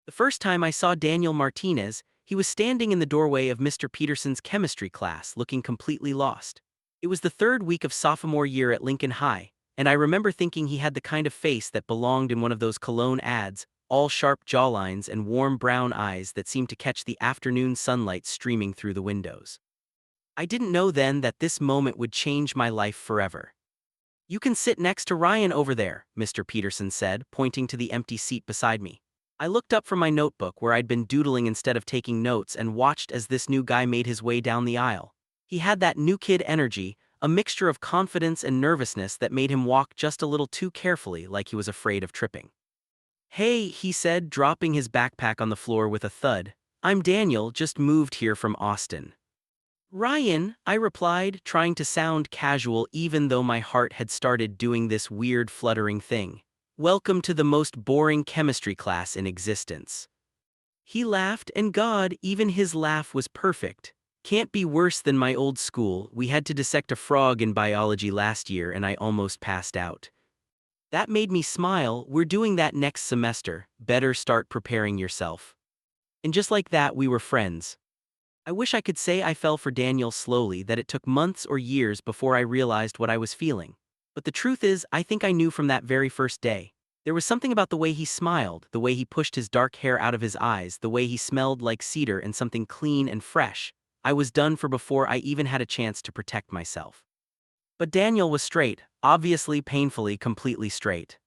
The first time I saw Daniel Martinez, he was standing in the doorway of Mr. Peterson's chemistry class, looking completely lost. It was the third week of sophomore year at Lincoln High, and I remember thinking he had the kind of face that belonged in one of those cologne ads, all sharp jawlines and warm brown eyes that seemed to catch the afternoon sunlight streaming through the windows. I didn't know then that this moment would change my life forever. "You can sit next to Ryan over there," Mr. Peterson said, pointing to the empty seat beside me. I looked up from my notebook where I'd been doodling instead of taking notes and watched as this new guy made his way down the aisle. He had that new kid energy, a mixture of confidence and nervousness that made him walk just a little too carefully, like he was afraid of tripping. "Hey," he said, dropping his backpack on the floor with a thud. "I'm Daniel, just moved here from Austin." "Ryan," I replied, trying to sound casual even though my heart had started doing this weird fluttering thing. "Welcome to the most boring chemistry class in existence." He laughed, and God, even his laugh was perfect. "Can't be worse than my old school. We had to dissect a frog in biology last year and I almost passed out." That made me smile. "We're doing that next semester. Better start preparing yourself." And just like that, we were friends. I wish I could say I fell for Daniel slowly, that it took months or years before I realized what I was feeling. But the truth is, I think I knew from that very first day. There was something about the way he smiled, the way he pushed his dark hair out of his eyes, the way he smelled like cedar and something clean and fresh. I was done for before I even had a chance to protect myself. But Daniel was straight, obviously painfully completely straight.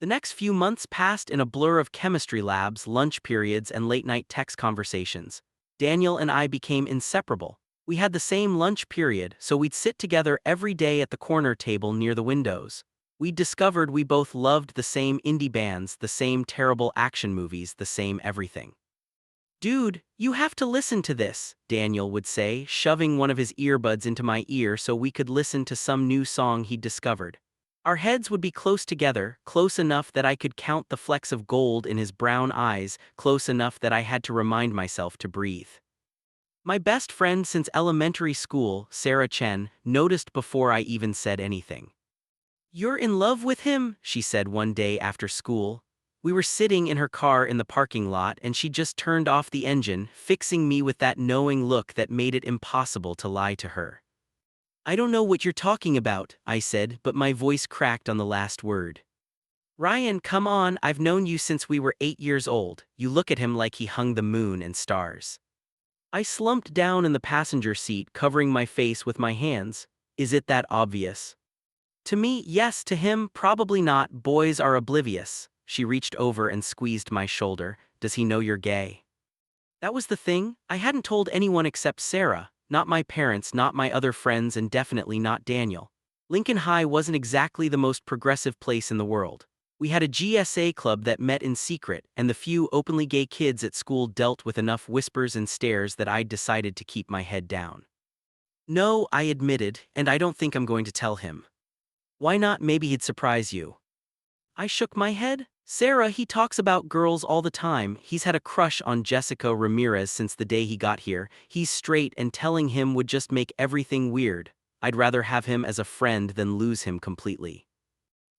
The next few months passed in a blur of chemistry labs, lunch periods, and late-night text conversations. Daniel and I became inseparable. We had the same lunch period, so we'd sit together every day at the corner table near the windows. We discovered we both loved the same indie bands, the same terrible action movies, the same everything. "Dude, you have to listen to this," Daniel would say, shoving one of his earbuds into my ear so we could listen to some new song he'd discovered. Our heads would be close together, close enough that I could count the flecks of gold in his brown eyes, close enough that I had to remind myself to breathe. My best friend since elementary school, Sarah Chen, noticed before I even said anything. "You're in love with him?" she said one day after school. We were sitting in her car in the parking lot and she just turned off the engine, fixing me with that knowing look that made it impossible to lie to her. "I don't know what you're talking about," I said, but my voice cracked on the last word. "Ryan, come on, I've known you since we were 8 years old. You look at him like he hung the moon and stars." I slumped down in the passenger seat, covering my face with my hands. "Is it that obvious?" "To me, yes. To him, probably not. Boys are oblivious." She reached over and squeezed my shoulder. "Does he know you're gay?" That was the thing. I hadn't told anyone except Sarah, not my parents, not my other friends, and definitely not Daniel. Lincoln High wasn't exactly the most progressive place in the world. We had a GSA club that met in secret, and the few openly gay kids at school dealt with enough whispers and stares that I'd decided to keep my head down. "No," I admitted, "and I don't think I'm going to tell him." "Why not? Maybe he'd surprise you." I shook my head. "Sarah, he talks about girls all the time. He's had a crush on Jessica Ramirez since the day he got here. He's straight and telling him would just make everything weird. I'd rather have him as a friend than lose him completely."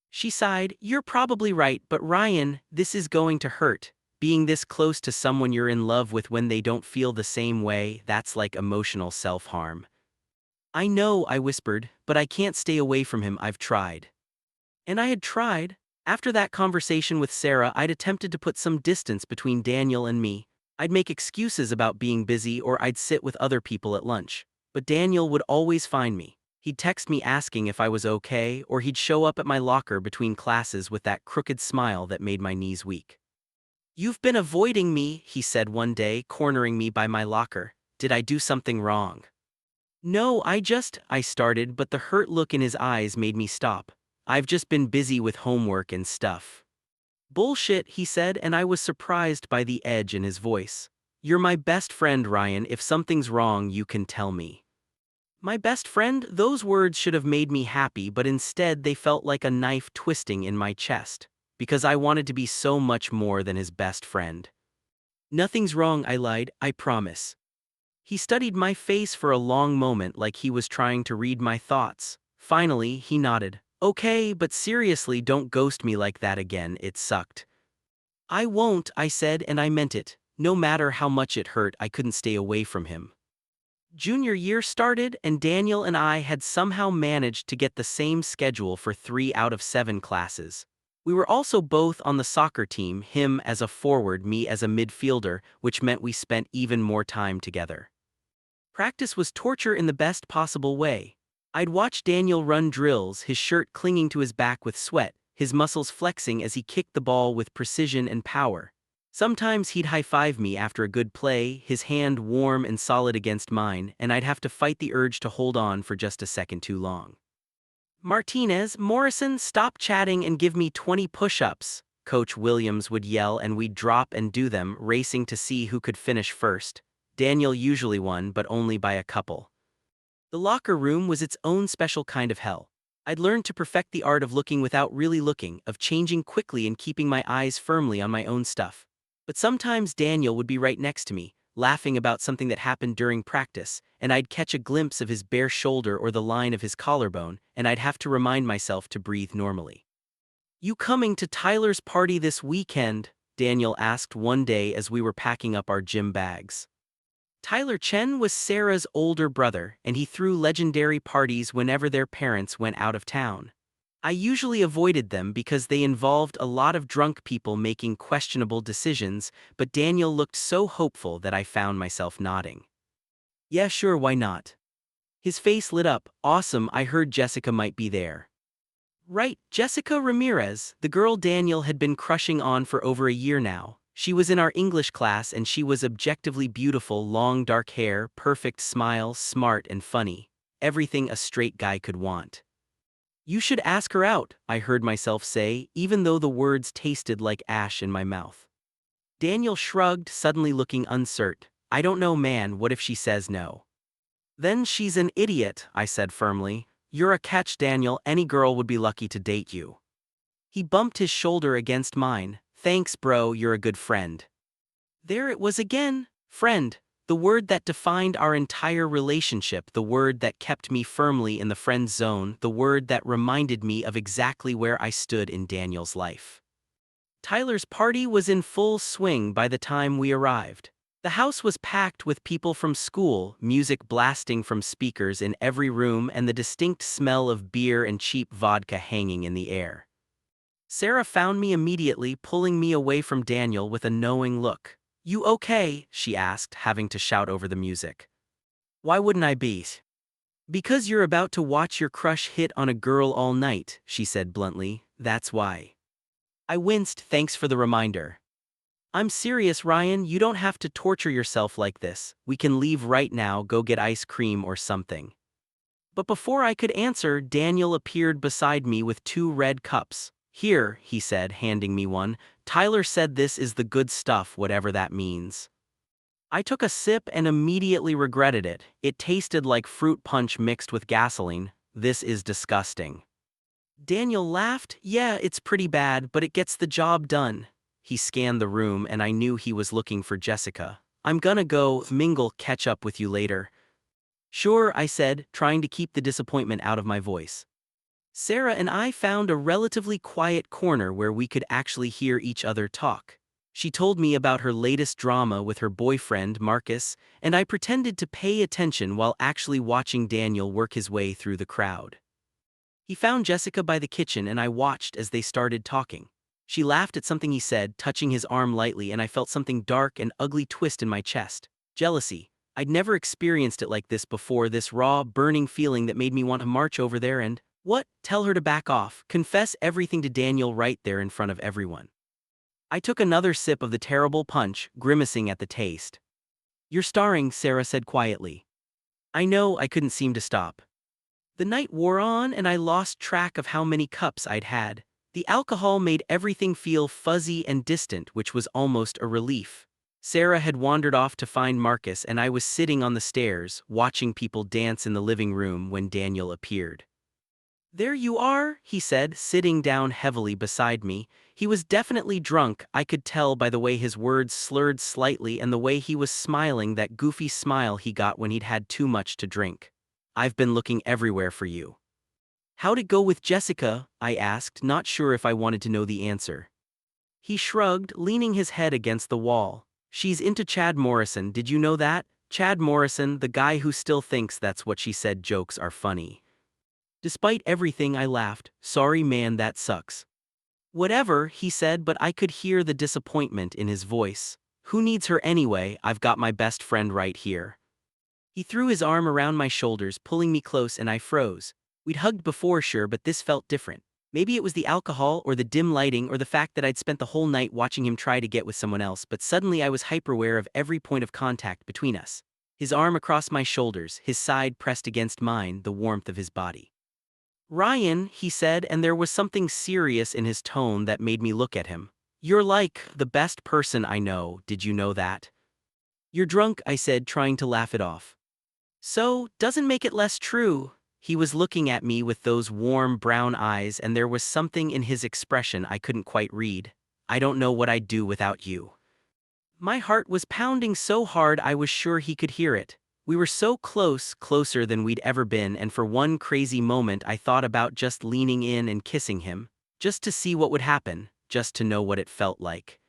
She sighed. "You're probably right, but Ryan, this is going to hurt. Being this close to someone you're in love with when they don't feel the same way, that's like emotional self-harm." "I know," I whispered, "but I can't stay away from him. I've tried." And I had tried. After that conversation with Sarah, I'd attempted to put some distance between Daniel and me. I'd make excuses about being busy or I'd sit with other people at lunch. But Daniel would always find me. He'd text me asking if I was okay, or he'd show up at my locker between classes with that crooked smile that made my knees weak. "You've been avoiding me," he said one day, cornering me by my locker. "Did I do something wrong?" "No, I started, but the hurt look in his eyes made me stop. "I've just been busy with homework and stuff." "Bullshit," he said, and I was surprised by the edge in his voice. "You're my best friend, Ryan. If something's wrong, you can tell me." My best friend? Those words should have made me happy, but instead they felt like a knife twisting in my chest, because I wanted to be so much more than his best friend. "Nothing's wrong," I lied, "I promise." He studied my face for a long moment like he was trying to read my thoughts. Finally, he nodded. "Okay, but seriously, don't ghost me like that again. It sucked." I won't, I said, and I meant it. No matter how much it hurt, I couldn't stay away from him. Junior year started, and Daniel and I had somehow managed to get the same schedule for 3 out of 7 classes. We were also both on the soccer team, him as a forward, me as a midfielder, which meant we spent even more time together. Practice was torture in the best possible way. I'd watch Daniel run drills, his shirt clinging to his back with sweat, his muscles flexing as he kicked the ball with precision and power. Sometimes he'd high-five me after a good play, his hand warm and solid against mine, and I'd have to fight the urge to hold on for just a second too long. Morrison, stop chatting and give me 20 push-ups, Coach Williams would yell, and we'd drop and do them, racing to see who could finish first. Daniel usually won, but only by a couple. The locker room was its own special kind of hell. I'd learned to perfect the art of looking without really looking, of changing quickly and keeping my eyes firmly on my own stuff. But sometimes Daniel would be right next to me, laughing about something that happened during practice, and I'd catch a glimpse of his bare shoulder or the line of his collarbone, and I'd have to remind myself to breathe normally. "You coming to Tyler's party this weekend?" Daniel asked one day as we were packing up our gym bags. Tyler Chen was Sarah's older brother, and he threw legendary parties whenever their parents went out of town. I usually avoided them because they involved a lot of drunk people making questionable decisions, but Daniel looked so hopeful that I found myself nodding. "Yeah, sure, why not?" His face lit up. "Awesome, I heard Jessica might be there." Right, Jessica Ramirez, the girl Daniel had been crushing on for over a year now. She was in our English class, and she was objectively beautiful, long dark hair, perfect smile, smart and funny. Everything a straight guy could want. "You should ask her out," I heard myself say, even though the words tasted like ash in my mouth. Daniel shrugged, suddenly looking uncertain. "I don't know, man, what if she says no?" "Then she's an idiot," I said firmly. "You're a catch, Daniel, any girl would be lucky to date you." He bumped his shoulder against mine. "Thanks, bro, you're a good friend." There it was again, friend, the word that defined our entire relationship, the word that kept me firmly in the friend zone, the word that reminded me of exactly where I stood in Daniel's life. Tyler's party was in full swing by the time we arrived. The house was packed with people from school, music blasting from speakers in every room, and the distinct smell of beer and cheap vodka hanging in the air. Sarah found me immediately, pulling me away from Daniel with a knowing look. "You okay?" she asked, having to shout over the music. "Why wouldn't I be?" "Because you're about to watch your crush hit on a girl all night," she said bluntly. "That's why." I winced. "Thanks for the reminder." "I'm serious, Ryan, you don't have to torture yourself like this. We can leave right now, go get ice cream or something." But before I could answer, Daniel appeared beside me with 2 red cups. "Here," he said, handing me one. "Tyler said this is the good stuff, whatever that means." I took a sip and immediately regretted it. It tasted like fruit punch mixed with gasoline. "This is disgusting." Daniel laughed. "Yeah, it's pretty bad, but it gets the job done." He scanned the room, and I knew he was looking for Jessica. "I'm gonna go mingle, catch up with you later." "Sure," I said, trying to keep the disappointment out of my voice. Sarah and I found a relatively quiet corner where we could actually hear each other talk. She told me about her latest drama with her boyfriend, Marcus, and I pretended to pay attention while actually watching Daniel work his way through the crowd. He found Jessica by the kitchen, and I watched as they started talking. She laughed at something he said, touching his arm lightly, and I felt something dark and ugly twist in my chest. Jealousy. I'd never experienced it like this before, this raw, burning feeling that made me want to march over there and, tell her to back off, confess everything to Daniel right there in front of everyone. I took another sip of the terrible punch, grimacing at the taste. "You're starring," Sarah said quietly. I know. I couldn't seem to stop. The night wore on, and I lost track of how many cups I'd had. The alcohol made everything feel fuzzy and distant, which was almost a relief. Sarah had wandered off to find Marcus, and I was sitting on the stairs, watching people dance in the living room when Daniel appeared. "There you are," he said, sitting down heavily beside me. He was definitely drunk. I could tell by the way his words slurred slightly and the way he was smiling, that goofy smile he got when he'd had too much to drink. "I've been looking everywhere for you." "How'd it go with Jessica?" I asked, not sure if I wanted to know the answer. He shrugged, leaning his head against the wall. She's into Chad Morrison, did you know that? Chad Morrison, the guy who still thinks that's what she said jokes are funny. Despite everything, I laughed. Sorry man, that sucks. Whatever, he said, but I could hear the disappointment in his voice. Who needs her anyway? I've got my best friend right here. He threw his arm around my shoulders, pulling me close, and I froze. We'd hugged before, sure, but this felt different. Maybe it was the alcohol or the dim lighting or the fact that I'd spent the whole night watching him try to get with someone else, but suddenly I was hyper-aware of every point of contact between us. His arm across my shoulders, his side pressed against mine, the warmth of his body. Ryan, he said, and there was something serious in his tone that made me look at him. You're like the best person I know, did you know that? You're drunk, I said, trying to laugh it off. So, doesn't make it less true. He was looking at me with those warm brown eyes, and there was something in his expression I couldn't quite read. I don't know what I'd do without you. My heart was pounding so hard I was sure he could hear it. We were so close, closer than we'd ever been, and for one crazy moment I thought about just leaning in and kissing him, just to see what would happen, just to know what it felt like.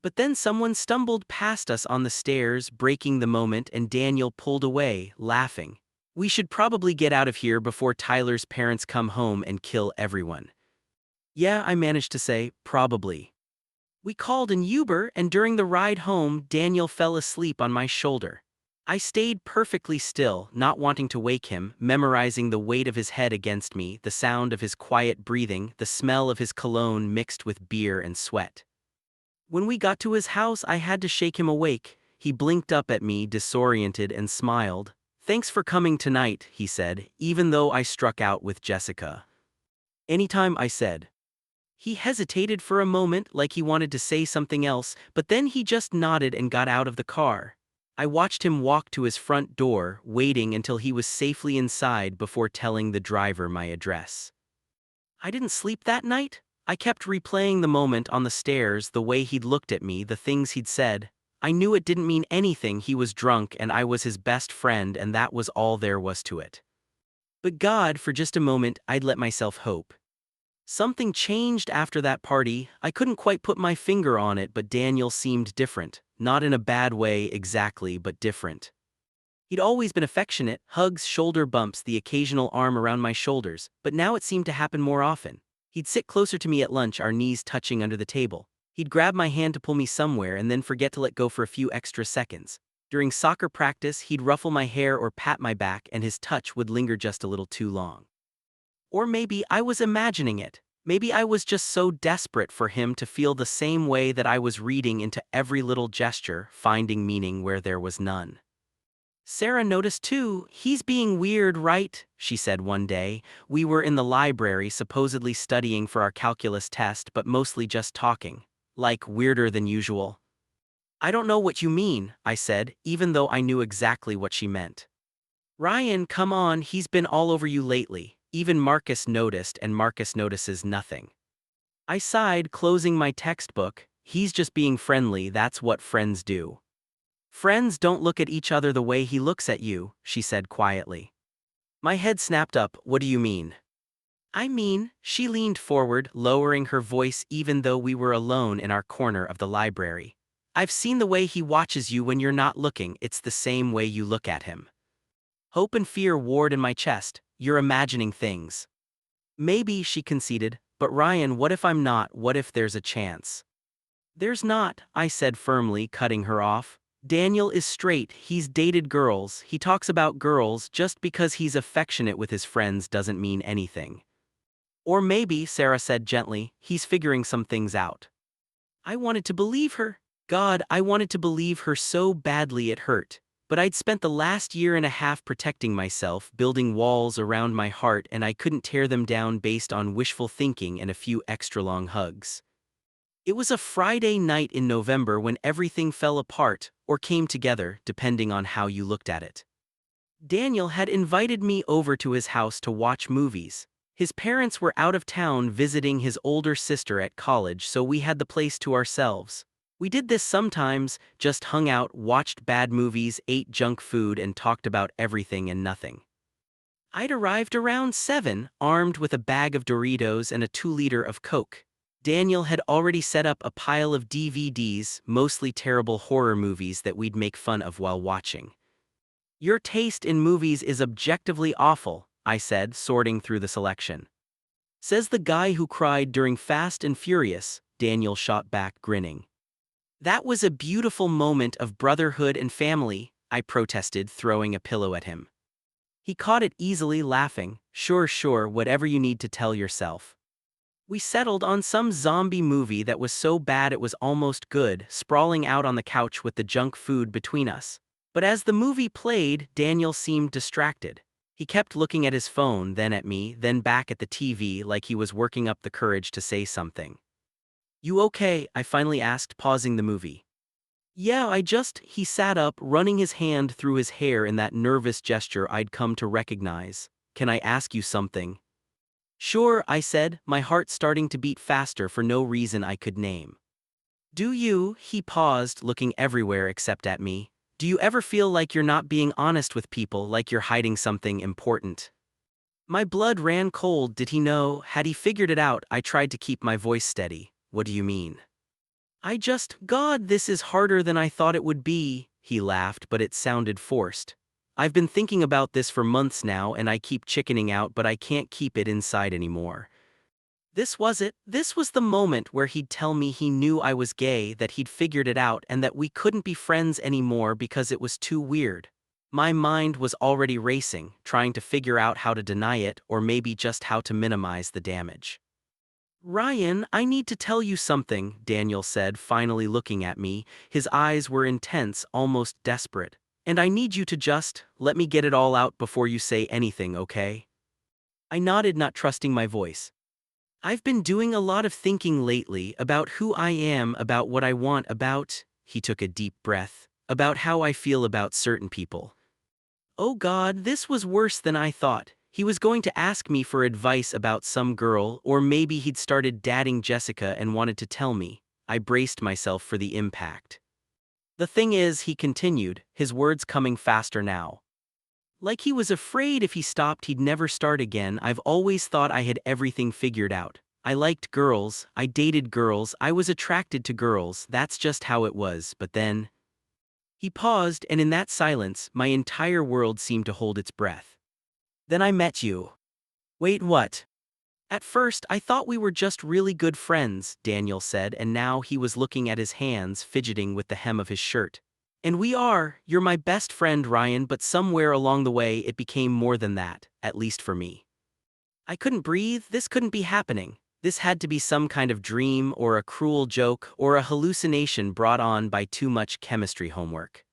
But then someone stumbled past us on the stairs, breaking the moment, and Daniel pulled away, laughing. We should probably get out of here before Tyler's parents come home and kill everyone. Yeah, I managed to say, probably. We called an Uber, and during the ride home, Daniel fell asleep on my shoulder. I stayed perfectly still, not wanting to wake him, memorizing the weight of his head against me, the sound of his quiet breathing, the smell of his cologne mixed with beer and sweat. When we got to his house, I had to shake him awake. He blinked up at me, disoriented, and smiled. Thanks for coming tonight, he said, even though I struck out with Jessica. Anytime, I said. He hesitated for a moment, like he wanted to say something else, but then he just nodded and got out of the car. I watched him walk to his front door, waiting until he was safely inside before telling the driver my address. I didn't sleep that night. I kept replaying the moment on the stairs, the way he'd looked at me, the things he'd said. I knew it didn't mean anything. He was drunk and I was his best friend, and that was all there was to it. But God, for just a moment, I'd let myself hope. Something changed after that party. I couldn't quite put my finger on it, but Daniel seemed different. Not in a bad way exactly, but different. He'd always been affectionate, hugs, shoulder bumps, the occasional arm around my shoulders, but now it seemed to happen more often. He'd sit closer to me at lunch, our knees touching under the table. He'd grab my hand to pull me somewhere and then forget to let go for a few extra seconds. During soccer practice, he'd ruffle my hair or pat my back, and his touch would linger just a little too long. Or maybe I was imagining it. Maybe I was just so desperate for him to feel the same way that I was, reading into every little gesture, finding meaning where there was none. Sarah noticed too. He's being weird, right? She said one day. We were in the library, supposedly studying for our calculus test, but mostly just talking. Like, weirder than usual. I don't know what you mean, I said, even though I knew exactly what she meant. Ryan, come on, he's been all over you lately. Even Marcus noticed, and Marcus notices nothing. I sighed, closing my textbook. He's just being friendly, that's what friends do. Friends don't look at each other the way he looks at you, she said quietly. My head snapped up. What do you mean? I mean, she leaned forward, lowering her voice even though we were alone in our corner of the library. I've seen the way he watches you when you're not looking. It's the same way you look at him. Hope and fear warred in my chest. You're imagining things. Maybe, she conceded, but Ryan, what if I'm not? What if there's a chance? There's not, I said firmly, cutting her off. Daniel is straight, he's dated girls, he talks about girls. Just because he's affectionate with his friends doesn't mean anything. Or maybe, Sarah said gently, he's figuring some things out. I wanted to believe her. God, I wanted to believe her so badly it hurt. But I'd spent the last year and a half protecting myself, building walls around my heart, and I couldn't tear them down based on wishful thinking and a few extra long hugs. It was a Friday night in November when everything fell apart, or came together, depending on how you looked at it. Daniel had invited me over to his house to watch movies. His parents were out of town visiting his older sister at college, so we had the place to ourselves. We did this sometimes, just hung out, watched bad movies, ate junk food, and talked about everything and nothing. I'd arrived around 7, armed with a bag of Doritos and a 2-liter of Coke. Daniel had already set up a pile of DVDs, mostly terrible horror movies that we'd make fun of while watching. "Your taste in movies is objectively awful," I said, sorting through the selection. "Says the guy who cried during Fast and Furious," Daniel shot back, grinning. "That was a beautiful moment of brotherhood and family," I protested, throwing a pillow at him. He caught it easily, laughing. "Sure, sure, whatever you need to tell yourself." We settled on some zombie movie that was so bad it was almost good, sprawling out on the couch with the junk food between us. But as the movie played, Daniel seemed distracted. He kept looking at his phone, then at me, then back at the TV like he was working up the courage to say something. "You okay?" I finally asked, pausing the movie. "Yeah, he sat up, running his hand through his hair in that nervous gesture I'd come to recognize. "Can I ask you something?" "Sure," I said, my heart starting to beat faster for no reason I could name. "Do you," he paused, looking everywhere except at me, "do you ever feel like you're not being honest with people, like you're hiding something important?" My blood ran cold. Did he know? Had he figured it out? I tried to keep my voice steady. "What do you mean?" God, this is harder than I thought it would be," he laughed, but it sounded forced. "I've been thinking about this for months now and I keep chickening out, but I can't keep it inside anymore." This was it. This was the moment where he'd tell me he knew I was gay, that he'd figured it out, and that we couldn't be friends anymore because it was too weird. My mind was already racing, trying to figure out how to deny it, or maybe just how to minimize the damage. "Ryan, I need to tell you something," Daniel said, finally looking at me. His eyes were intense, almost desperate. "And I need you to just let me get it all out before you say anything, okay?" I nodded, not trusting my voice. "I've been doing a lot of thinking lately about who I am, about what I want, about," he took a deep breath, "about how I feel about certain people." Oh God, this was worse than I thought. He was going to ask me for advice about some girl, or maybe he'd started dating Jessica and wanted to tell me. I braced myself for the impact. "The thing is," he continued, his words coming faster now, like he was afraid if he stopped he'd never start again, "I've always thought I had everything figured out. I liked girls, I dated girls, I was attracted to girls, that's just how it was, but then..." He paused, and in that silence, my entire world seemed to hold its breath. "Then I met you." "Wait, what?" "At first, I thought we were just really good friends," Daniel said, and now he was looking at his hands, fidgeting with the hem of his shirt. "And we are, you're my best friend, Ryan, but somewhere along the way it became more than that, at least for me. I couldn't breathe, this couldn't be happening. This had to be some kind of dream, or a cruel joke, or a hallucination brought on by too much chemistry homework.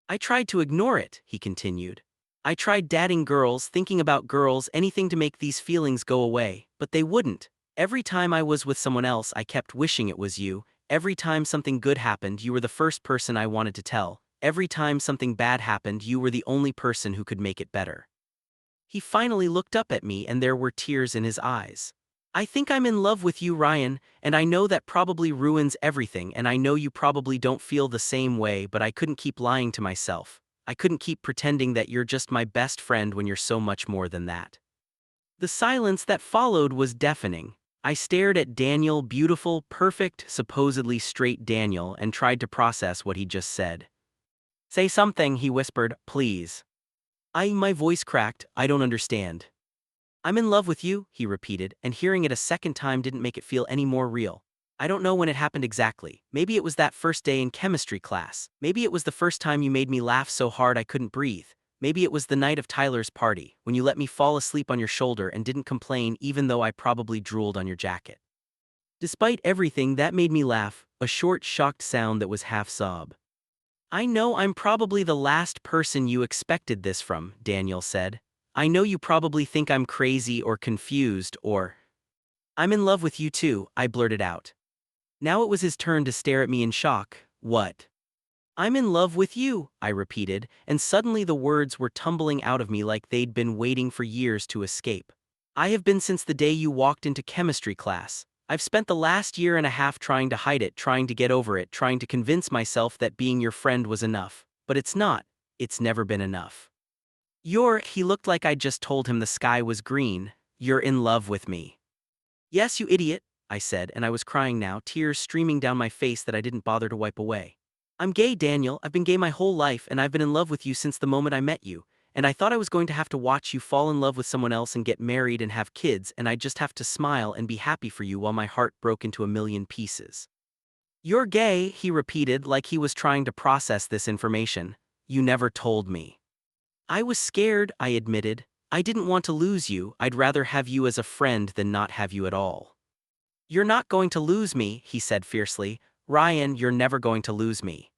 I tried to ignore it," he continued. "I tried dating girls, thinking about girls, anything to make these feelings go away, but they wouldn't. Every time I was with someone else, I kept wishing it was you. Every time something good happened, you were the first person I wanted to tell. Every time something bad happened, you were the only person who could make it better." He finally looked up at me, and there were tears in his eyes. "I think I'm in love with you, Ryan, and I know that probably ruins everything, and I know you probably don't feel the same way, but I couldn't keep lying to myself. I couldn't keep pretending that you're just my best friend when you're so much more than that." The silence that followed was deafening. I stared at Daniel, beautiful, perfect, supposedly straight Daniel, and tried to process what he just said. "Say something," he whispered, "please." My voice cracked. "I don't understand." "I'm in love with you," he repeated, and hearing it a second time didn't make it feel any more real. "I don't know when it happened exactly. Maybe it was that first day in chemistry class. Maybe it was the first time you made me laugh so hard I couldn't breathe. Maybe it was the night of Tyler's party, when you let me fall asleep on your shoulder and didn't complain even though I probably drooled on your jacket. Despite everything, that made me laugh, a short, shocked sound that was half sob." "I know I'm probably the last person you expected this from," Daniel said. "I know you probably think I'm crazy or confused or..." "I'm in love with you too," I blurted out. Now it was his turn to stare at me in shock. "What?" "I'm in love with you," I repeated, and suddenly the words were tumbling out of me like they'd been waiting for years to escape. "I have been since the day you walked into chemistry class. I've spent the last year and a half trying to hide it, trying to get over it, trying to convince myself that being your friend was enough. But it's not. It's never been enough." He looked like I'd just told him the sky was green. "You're in love with me." "Yes, you idiot." I said, and I was crying now, tears streaming down my face that I didn't bother to wipe away. I'm gay, Daniel. I've been gay my whole life, and I've been in love with you since the moment I met you. And I thought I was going to have to watch you fall in love with someone else and get married and have kids, and I'd just have to smile and be happy for you while my heart broke into a million pieces. You're gay, he repeated like he was trying to process this information. You never told me. I was scared, I admitted. I didn't want to lose you. I'd rather have you as a friend than not have you at all. You're not going to lose me, he said fiercely. Ryan, you're never going to lose me.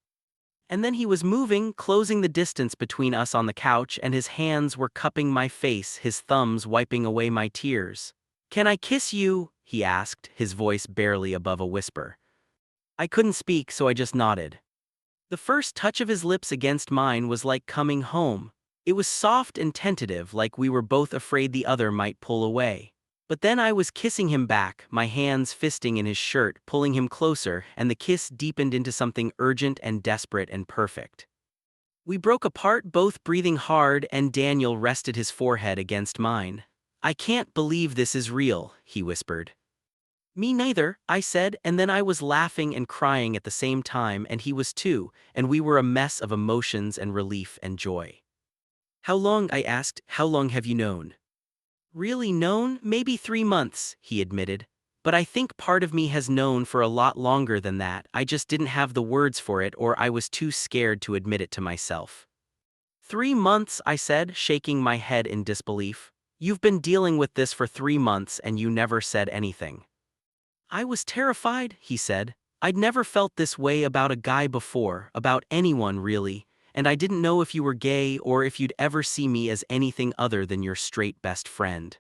And then he was moving, closing the distance between us on the couch, and his hands were cupping my face, his thumbs wiping away my tears. Can I kiss you? He asked, his voice barely above a whisper. I couldn't speak, so I just nodded. The first touch of his lips against mine was like coming home. It was soft and tentative, like we were both afraid the other might pull away. But then I was kissing him back, my hands fisting in his shirt, pulling him closer, and the kiss deepened into something urgent and desperate and perfect. We broke apart, both breathing hard, and Daniel rested his forehead against mine. I can't believe this is real, he whispered. Me neither, I said, and then I was laughing and crying at the same time, and he was too, and we were a mess of emotions and relief and joy. How long, I asked, how long have you known? Really known? Maybe 3 months, he admitted. But I think part of me has known for a lot longer than that. I just didn't have the words for it, or I was too scared to admit it to myself. 3 months, I said, shaking my head in disbelief. You've been dealing with this for 3 months and you never said anything. I was terrified, he said. I'd never felt this way about a guy before, about anyone really, and I didn't know if you were gay or if you'd ever see me as anything other than your straight best friend.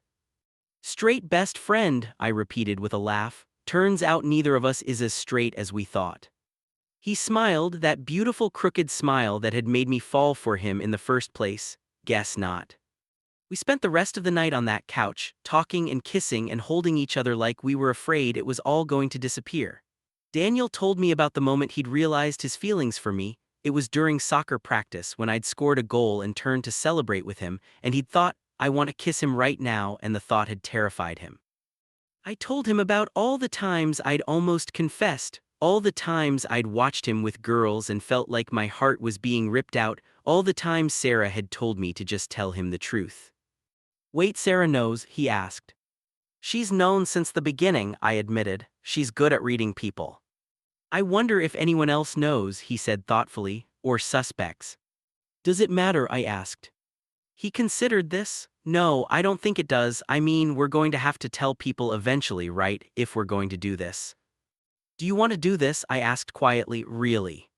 Straight best friend, I repeated with a laugh. Turns out neither of us is as straight as we thought. He smiled, that beautiful crooked smile that had made me fall for him in the first place. Guess not. We spent the rest of the night on that couch, talking and kissing and holding each other like we were afraid it was all going to disappear. Daniel told me about the moment he'd realized his feelings for me. It was during soccer practice when I'd scored a goal and turned to celebrate with him, and he'd thought, I want to kiss him right now, and the thought had terrified him. I told him about all the times I'd almost confessed, all the times I'd watched him with girls and felt like my heart was being ripped out, all the times Sarah had told me to just tell him the truth. Wait, Sarah knows, he asked. She's known since the beginning, I admitted. She's good at reading people. I wonder if anyone else knows, he said thoughtfully, or suspects. Does it matter, I asked. He considered this. No, I don't think it does. I mean, we're going to have to tell people eventually, right, if we're going to do this. Do you want to do this? I asked quietly, really.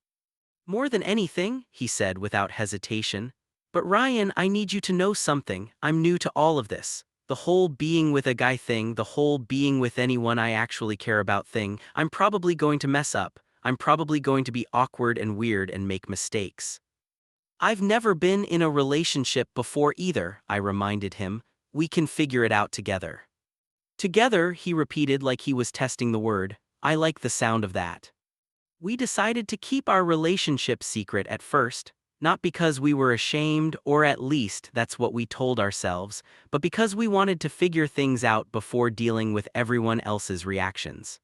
More than anything, he said without hesitation. But Ryan, I need you to know something. I'm new to all of this. The whole being with a guy thing, the whole being with anyone I actually care about thing. I'm probably going to mess up. I'm probably going to be awkward and weird and make mistakes. I've never been in a relationship before either, I reminded him. We can figure it out together. Together, he repeated like he was testing the word. I like the sound of that. We decided to keep our relationship secret at first. Not because we were ashamed, or at least that's what we told ourselves, but because we wanted to figure things out before dealing with everyone else's reactions.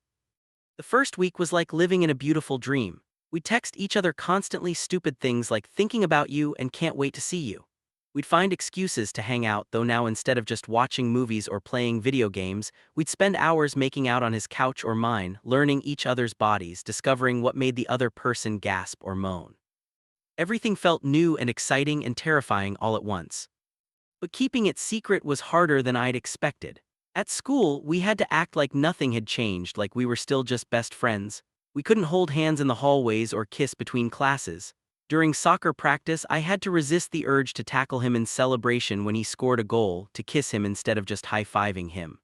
The first week was like living in a beautiful dream. We'd text each other constantly stupid things like thinking about you and can't wait to see you. We'd find excuses to hang out, though now instead of just watching movies or playing video games, we'd spend hours making out on his couch or mine, learning each other's bodies, discovering what made the other person gasp or moan. Everything felt new and exciting and terrifying all at once. But keeping it secret was harder than I'd expected. At school, we had to act like nothing had changed, like we were still just best friends. We couldn't hold hands in the hallways or kiss between classes. During soccer practice, I had to resist the urge to tackle him in celebration when he scored a goal, to kiss him instead of just high-fiving him.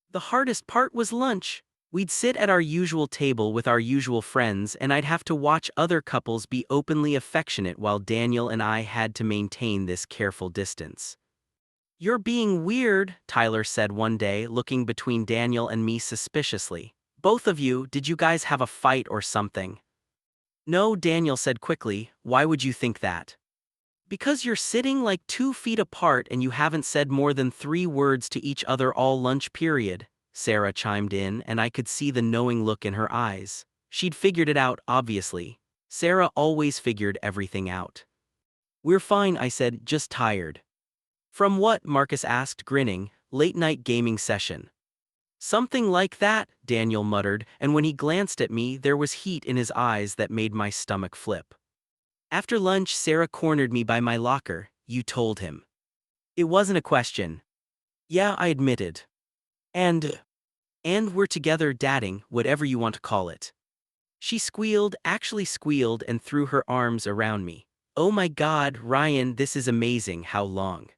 The hardest part was lunch. We'd sit at our usual table with our usual friends, and I'd have to watch other couples be openly affectionate while Daniel and I had to maintain this careful distance. You're being weird, Tyler said one day, looking between Daniel and me suspiciously. Both of you, did you guys have a fight or something? No, Daniel said quickly. Why would you think that? Because you're sitting like 2 feet apart and you haven't said more than 3 words to each other all lunch period. Sarah chimed in, and I could see the knowing look in her eyes. She'd figured it out, obviously. Sarah always figured everything out. "We're fine," I said, "just tired." "From what?" Marcus asked, grinning. "Late-night gaming session." "Something like that," Daniel muttered, and when he glanced at me, there was heat in his eyes that made my stomach flip. After lunch, Sarah cornered me by my locker. "You told him." It wasn't a question. "Yeah," I admitted. And we're together dadding, whatever you want to call it." She squealed, actually squealed, and threw her arms around me. "Oh my God, Ryan, this is amazing. How long?"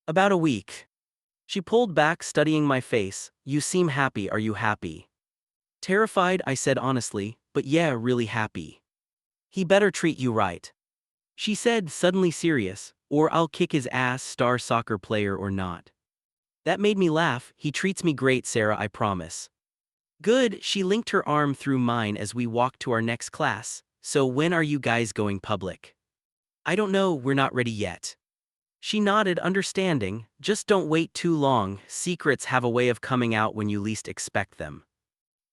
"About a week." She pulled back, studying my face. "You seem happy. Are you happy?" "Terrified," I said honestly, "but yeah, really happy." "He better treat you right," she said, suddenly serious, "or I'll kick his ass, star soccer player or not." That made me laugh. "He treats me great, Sarah, I promise." "Good," she linked her arm through mine as we walked to our next class. "So when are you guys going public?" "I don't know, we're not ready yet." She nodded, understanding. "Just don't wait too long, secrets have a way of coming out when you least expect them."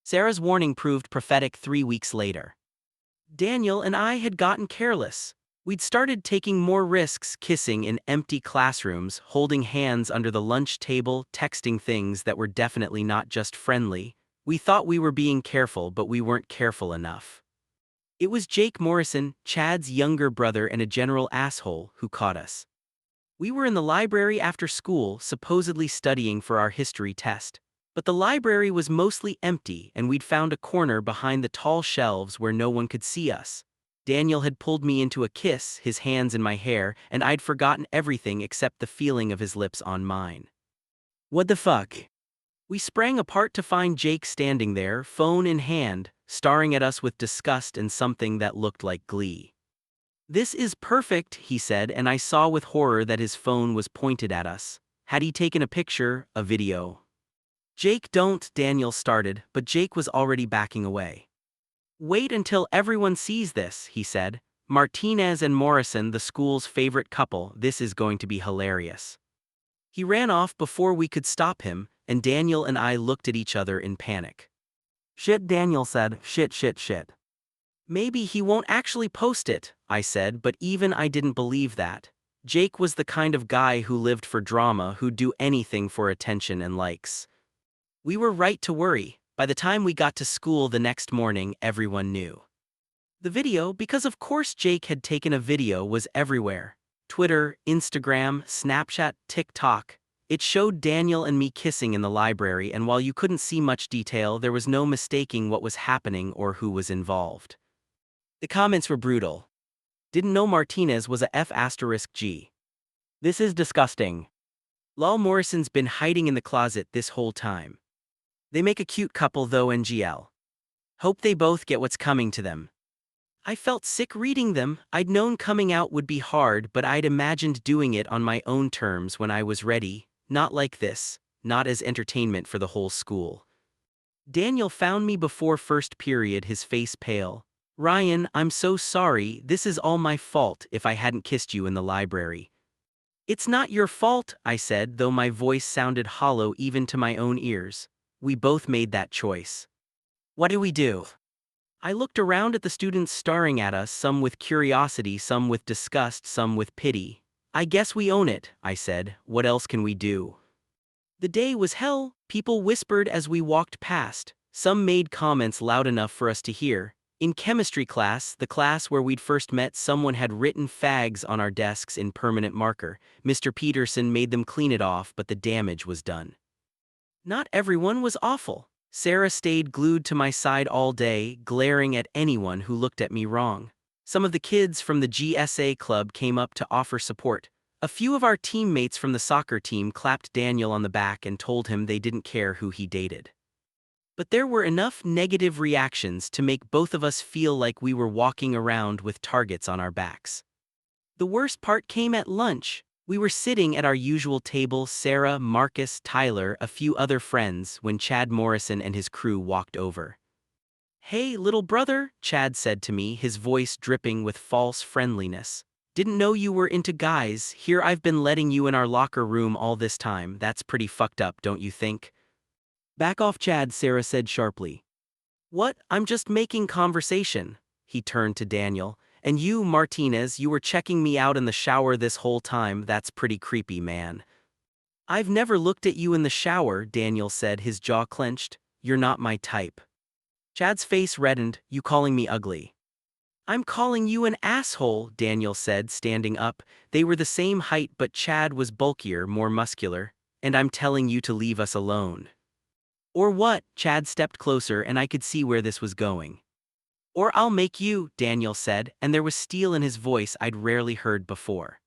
Sarah's warning proved prophetic 3 weeks later. Daniel and I had gotten careless. We'd started taking more risks, kissing in empty classrooms, holding hands under the lunch table, texting things that were definitely not just friendly. We thought we were being careful, but we weren't careful enough. It was Jake Morrison, Chad's younger brother and a general asshole, who caught us. We were in the library after school, supposedly studying for our history test. But the library was mostly empty, and we'd found a corner behind the tall shelves where no one could see us. Daniel had pulled me into a kiss, his hands in my hair, and I'd forgotten everything except the feeling of his lips on mine. "What the fuck?" We sprang apart to find Jake standing there, phone in hand, staring at us with disgust and something that looked like glee. "This is perfect," he said, and I saw with horror that his phone was pointed at us. Had he taken a picture, a video? "Jake, don't," Daniel started, but Jake was already backing away. "Wait until everyone sees this," he said. "Martinez and Morrison, the school's favorite couple, this is going to be hilarious." He ran off before we could stop him, and Daniel and I looked at each other in panic. "Shit," Daniel said, "shit, shit, shit." "Maybe he won't actually post it," I said, but even I didn't believe that. Jake was the kind of guy who lived for drama, who'd do anything for attention and likes. We were right to worry. By the time we got to school the next morning, everyone knew. The video, because of course Jake had taken a video, was everywhere. Twitter, Instagram, Snapchat, TikTok. It showed Daniel and me kissing in the library, and while you couldn't see much detail, there was no mistaking what was happening or who was involved. The comments were brutal. "Didn't know Martinez was a F*G. This is disgusting. Lol, Morrison's been hiding in the closet this whole time. They make a cute couple though, NGL. Hope they both get what's coming to them." I felt sick reading them. I'd known coming out would be hard, but I'd imagined doing it on my own terms when I was ready, not like this, not as entertainment for the whole school. Daniel found me before first period, his face pale. "Ryan, I'm so sorry, this is all my fault if I hadn't kissed you in the library." "It's not your fault," I said, though my voice sounded hollow even to my own ears. "We both made that choice." "What do we do?" I looked around at the students staring at us, some with curiosity, some with disgust, some with pity. "I guess we own it," I said. "What else can we do?" The day was hell, people whispered as we walked past. Some made comments loud enough for us to hear. In chemistry class, the class where we'd first met, someone had written "fags" on our desks in permanent marker. Mr. Peterson made them clean it off, but the damage was done. Not everyone was awful. Sarah stayed glued to my side all day, glaring at anyone who looked at me wrong. Some of the kids from the GSA club came up to offer support. A few of our teammates from the soccer team clapped Daniel on the back and told him they didn't care who he dated. But there were enough negative reactions to make both of us feel like we were walking around with targets on our backs. The worst part came at lunch. We were sitting at our usual table, Sarah, Marcus, Tyler, a few other friends, when Chad Morrison and his crew walked over. "Hey, little brother," Chad said to me, his voice dripping with false friendliness. "Didn't know you were into guys. Here I've been letting you in our locker room all this time. That's pretty fucked up, don't you think?" Back off, Chad, Sarah said sharply. What? I'm just making conversation. He turned to Daniel. And you, Martinez, you were checking me out in the shower this whole time. That's pretty creepy, man. I've never looked at you in the shower, Daniel said, his jaw clenched. You're not my type. Chad's face reddened. You calling me ugly? I'm calling you an asshole, Daniel said, standing up. They were the same height, but Chad was bulkier, more muscular. And I'm telling you to leave us alone. Or what? Chad stepped closer and I could see where this was going. Or I'll make you, Daniel said, and there was steel in his voice I'd rarely heard before.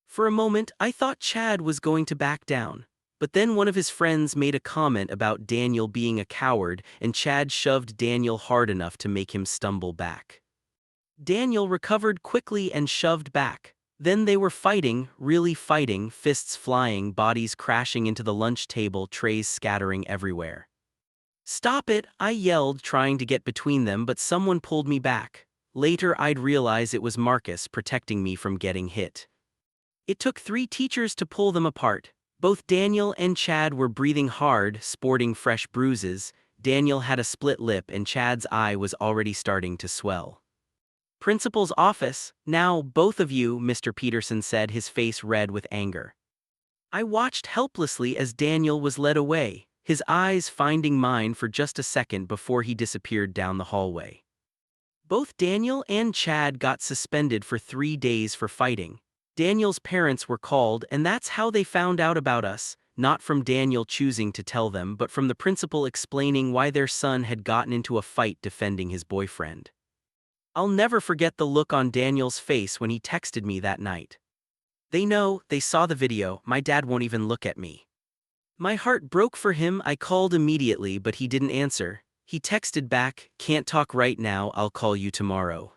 For a moment, I thought Chad was going to back down. But then one of his friends made a comment about Daniel being a coward, and Chad shoved Daniel hard enough to make him stumble back. Daniel recovered quickly and shoved back. Then they were fighting, really fighting, fists flying, bodies crashing into the lunch table, trays scattering everywhere. Stop it, I yelled, trying to get between them, but someone pulled me back. Later I'd realize it was Marcus protecting me from getting hit. It took 3 teachers to pull them apart. Both Daniel and Chad were breathing hard, sporting fresh bruises. Daniel had a split lip and Chad's eye was already starting to swell. Principal's office, now both of you, Mr. Peterson said, his face red with anger. I watched helplessly as Daniel was led away, his eyes finding mine for just a second before he disappeared down the hallway. Both Daniel and Chad got suspended for 3 days for fighting. Daniel's parents were called, and that's how they found out about us, not from Daniel choosing to tell them, but from the principal explaining why their son had gotten into a fight defending his boyfriend. I'll never forget the look on Daniel's face when he texted me that night. They know, they saw the video, my dad won't even look at me. My heart broke for him. I called immediately, but he didn't answer. He texted back, can't talk right now, I'll call you tomorrow.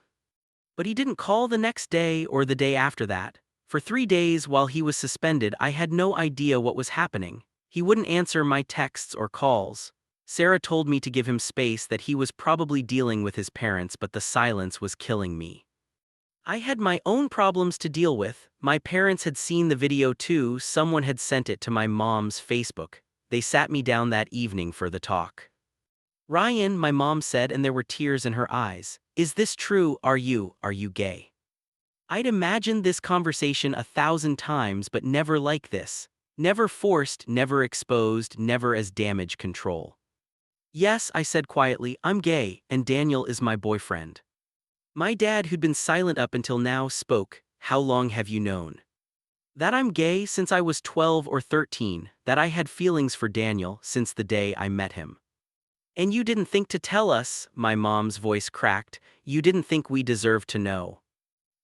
But he didn't call the next day or the day after that. For 3 days while he was suspended, I had no idea what was happening. He wouldn't answer my texts or calls. Sarah told me to give him space, that he was probably dealing with his parents, but the silence was killing me. I had my own problems to deal with. My parents had seen the video too. Someone had sent it to my mom's Facebook. They sat me down that evening for the talk. Ryan, my mom said, and there were tears in her eyes. Is this true? Are you gay? I'd imagined this conversation 1,000 times, but never like this. Never forced, never exposed, never as damage control. Yes, I said quietly, I'm gay, and Daniel is my boyfriend. My dad, who'd been silent up until now, spoke. How long have you known? That I'm gay since I was 12 or 13, that I had feelings for Daniel since the day I met him. And you didn't think to tell us, my mom's voice cracked, you didn't think we deserved to know.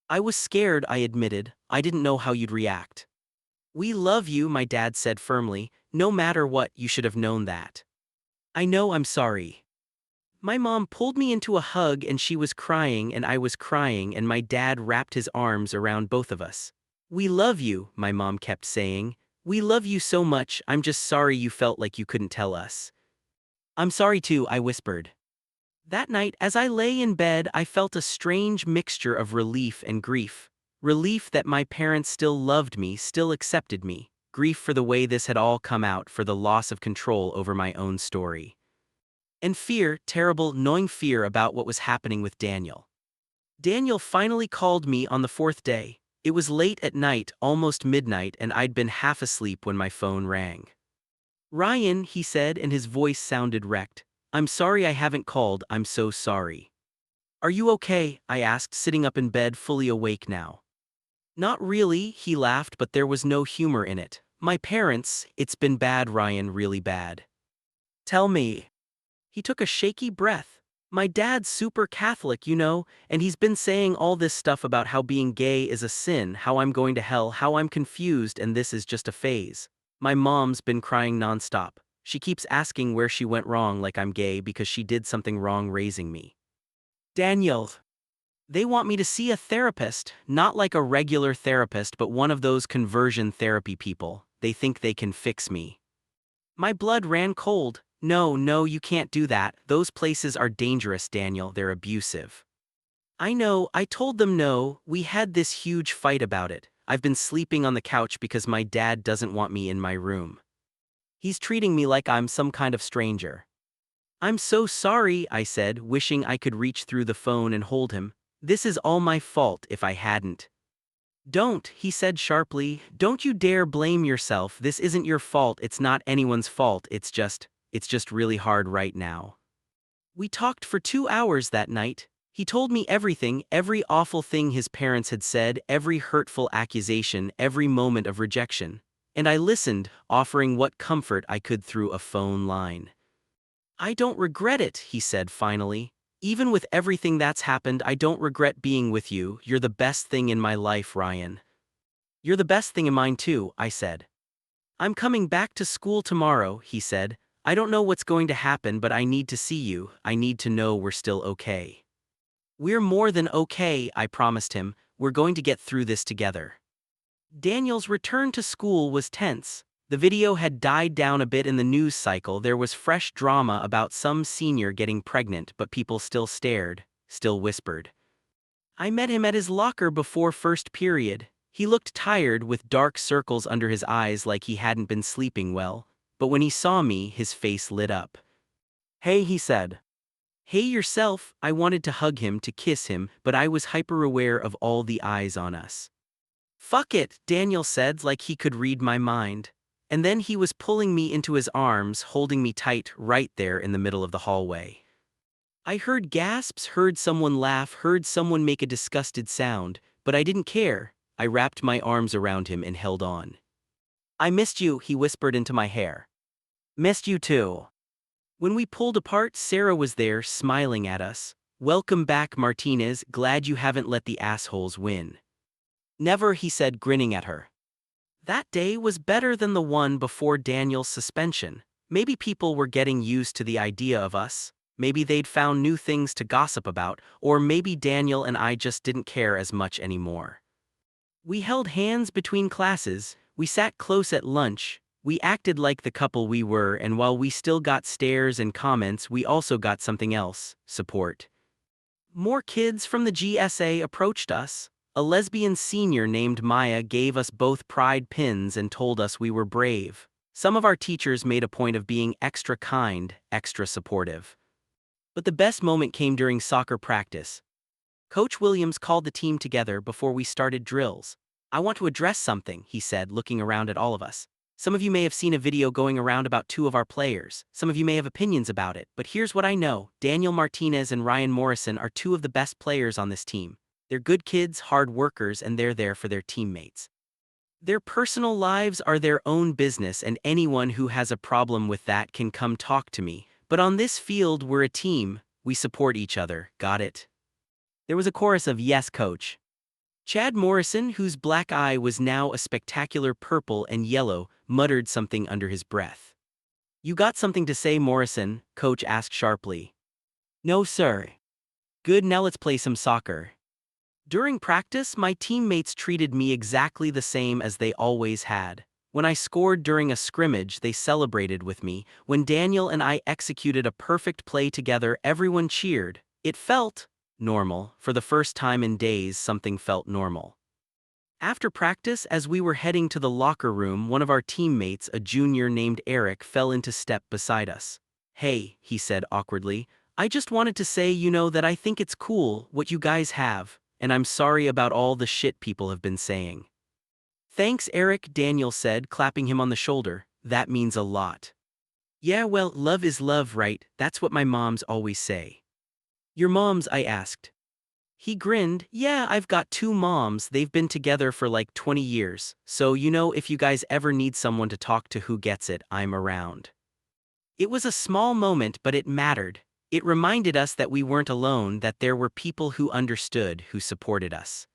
I was scared, I admitted, I didn't know how you'd react. We love you, my dad said firmly, no matter what, you should have known that. I know, I'm sorry. My mom pulled me into a hug and she was crying and I was crying and my dad wrapped his arms around both of us. We love you, my mom kept saying. We love you so much, I'm just sorry you felt like you couldn't tell us. I'm sorry too, I whispered. That night, as I lay in bed, I felt a strange mixture of relief and grief. Relief that my parents still loved me, still accepted me. Grief for the way this had all come out, for the loss of control over my own story. And fear, terrible, gnawing fear about what was happening with Daniel. Daniel finally called me on the 4th day. It was late at night, almost midnight, and I'd been half asleep when my phone rang. Ryan, he said, and his voice sounded wrecked. I'm sorry I haven't called, I'm so sorry. Are you okay? I asked, sitting up in bed, fully awake now. Not really, he laughed, but there was no humor in it. My parents, it's been bad, Ryan, really bad. Tell me. He took a shaky breath. My dad's super Catholic, you know, and he's been saying all this stuff about how being gay is a sin, how I'm going to hell, how I'm confused, and this is just a phase. My mom's been crying nonstop. She keeps asking where she went wrong, like I'm gay because she did something wrong raising me. Daniel. They want me to see a therapist, not like a regular therapist, but one of those conversion therapy people. They think they can fix me. My blood ran cold. No, you can't do that. Those places are dangerous, Daniel. They're abusive. I know, I told them no. We had this huge fight about it. I've been sleeping on the couch because my dad doesn't want me in my room. He's treating me like I'm some kind of stranger. I'm so sorry, I said, wishing I could reach through the phone and hold him. This is all my fault if I hadn't. Don't, he said sharply, don't you dare blame yourself. This isn't your fault, it's not anyone's fault, it's just really hard right now. We talked for 2 hours that night. He told me everything, every awful thing his parents had said, every hurtful accusation, every moment of rejection. And I listened, offering what comfort I could through a phone line. I don't regret it, he said finally. Even with everything that's happened, I don't regret being with you. You're the best thing in my life, Ryan. You're the best thing in mine too, I said. I'm coming back to school tomorrow, he said. I don't know what's going to happen, but I need to see you. I need to know we're still okay. We're more than okay, I promised him. We're going to get through this together. Daniel's return to school was tense. The video had died down a bit in the news cycle. There was fresh drama about some senior getting pregnant, but people still stared, still whispered. I met him at his locker before first period. He looked tired with dark circles under his eyes like he hadn't been sleeping well, but when he saw me, his face lit up. Hey, he said. Hey yourself. I wanted to hug him, to kiss him, but I was hyper-aware of all the eyes on us. Fuck it, Daniel said like he could read my mind. And then he was pulling me into his arms, holding me tight right there in the middle of the hallway. I heard gasps, heard someone laugh, heard someone make a disgusted sound, but I didn't care. I wrapped my arms around him and held on. I missed you, he whispered into my hair. Missed you too. When we pulled apart, Sarah was there, smiling at us. Welcome back, Martinez, glad you haven't let the assholes win. Never, he said, grinning at her. That day was better than the one before Daniel's suspension. Maybe people were getting used to the idea of us. Maybe they'd found new things to gossip about, or maybe Daniel and I just didn't care as much anymore. We held hands between classes, we sat close at lunch, we acted like the couple we were, and while we still got stares and comments, we also got something else: support. More kids from the GSA approached us. A lesbian senior named Maya gave us both pride pins and told us we were brave. Some of our teachers made a point of being extra kind, extra supportive. But the best moment came during soccer practice. Coach Williams called the team together before we started drills. I want to address something, he said, looking around at all of us. Some of you may have seen a video going around about two of our players. Some of you may have opinions about it, but here's what I know. Daniel Martinez and Ryan Morrison are two of the best players on this team. They're good kids, hard workers, and they're there for their teammates. Their personal lives are their own business, and anyone who has a problem with that can come talk to me. But on this field, we're a team. We support each other. Got it? There was a chorus of "Yes, coach." Chad Morrison, whose black eye was now a spectacular purple and yellow, muttered something under his breath. You got something to say, Morrison? Coach asked sharply. No, sir. Good, now let's play some soccer. During practice, my teammates treated me exactly the same as they always had. When I scored during a scrimmage, they celebrated with me. When Daniel and I executed a perfect play together, everyone cheered. It felt normal. For the first time in days, something felt normal. After practice, as we were heading to the locker room, one of our teammates, a junior named Eric, fell into step beside us. Hey, he said awkwardly, I just wanted to say, that I think it's cool what you guys have. And I'm sorry about all the shit people have been saying. Thanks, Eric, Daniel said, clapping him on the shoulder. That means a lot. Yeah, well, love is love, right? That's what my moms always say. Your moms? I asked. He grinned. Yeah, I've got two moms. They've been together for like 20 years. So, if you guys ever need someone to talk to who gets it, I'm around. It was a small moment, but it mattered. It reminded us that we weren't alone, that there were people who understood, who supported us.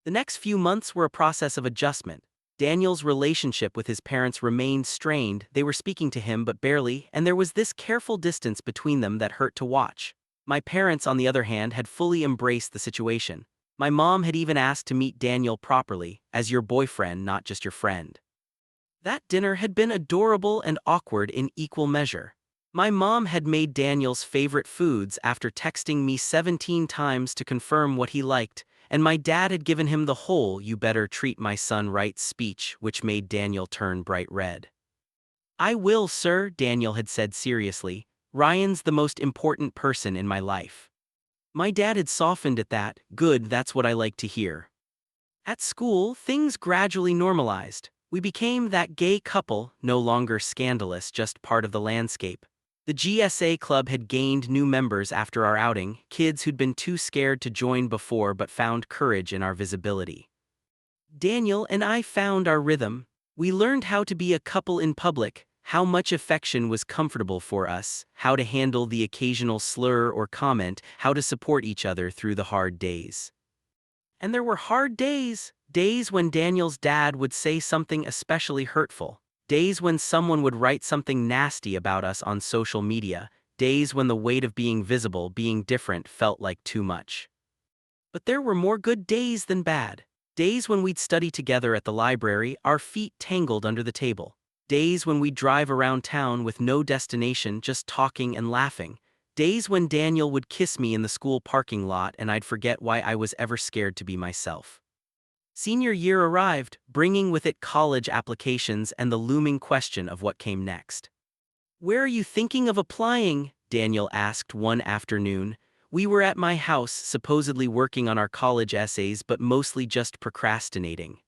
The next few months were a process of adjustment. Daniel's relationship with his parents remained strained. They were speaking to him but barely, and there was this careful distance between them that hurt to watch. My parents, on the other hand, had fully embraced the situation. My mom had even asked to meet Daniel properly, as your boyfriend, not just your friend. That dinner had been adorable and awkward in equal measure. My mom had made Daniel's favorite foods after texting me 17 times to confirm what he liked, and my dad had given him the whole "you better treat my son right" speech, which made Daniel turn bright red. "I will, sir," Daniel had said seriously. "Ryan's the most important person in my life." My dad had softened at that. "Good, that's what I like to hear." At school, things gradually normalized. We became that gay couple, no longer scandalous, just part of the landscape. The GSA club had gained new members after our outing, kids who'd been too scared to join before but found courage in our visibility. Daniel and I found our rhythm. We learned how to be a couple in public, how much affection was comfortable for us, how to handle the occasional slur or comment, how to support each other through the hard days. And there were hard days, days when Daniel's dad would say something especially hurtful, days when someone would write something nasty about us on social media, days when the weight of being visible, being different, felt like too much. But there were more good days than bad. Days when we'd study together at the library, our feet tangled under the table. Days when we'd drive around town with no destination, just talking and laughing. Days when Daniel would kiss me in the school parking lot and I'd forget why I was ever scared to be myself. Senior year arrived, bringing with it college applications and the looming question of what came next. "Where are you thinking of applying?" Daniel asked one afternoon. We were at my house, supposedly working on our college essays but mostly just procrastinating.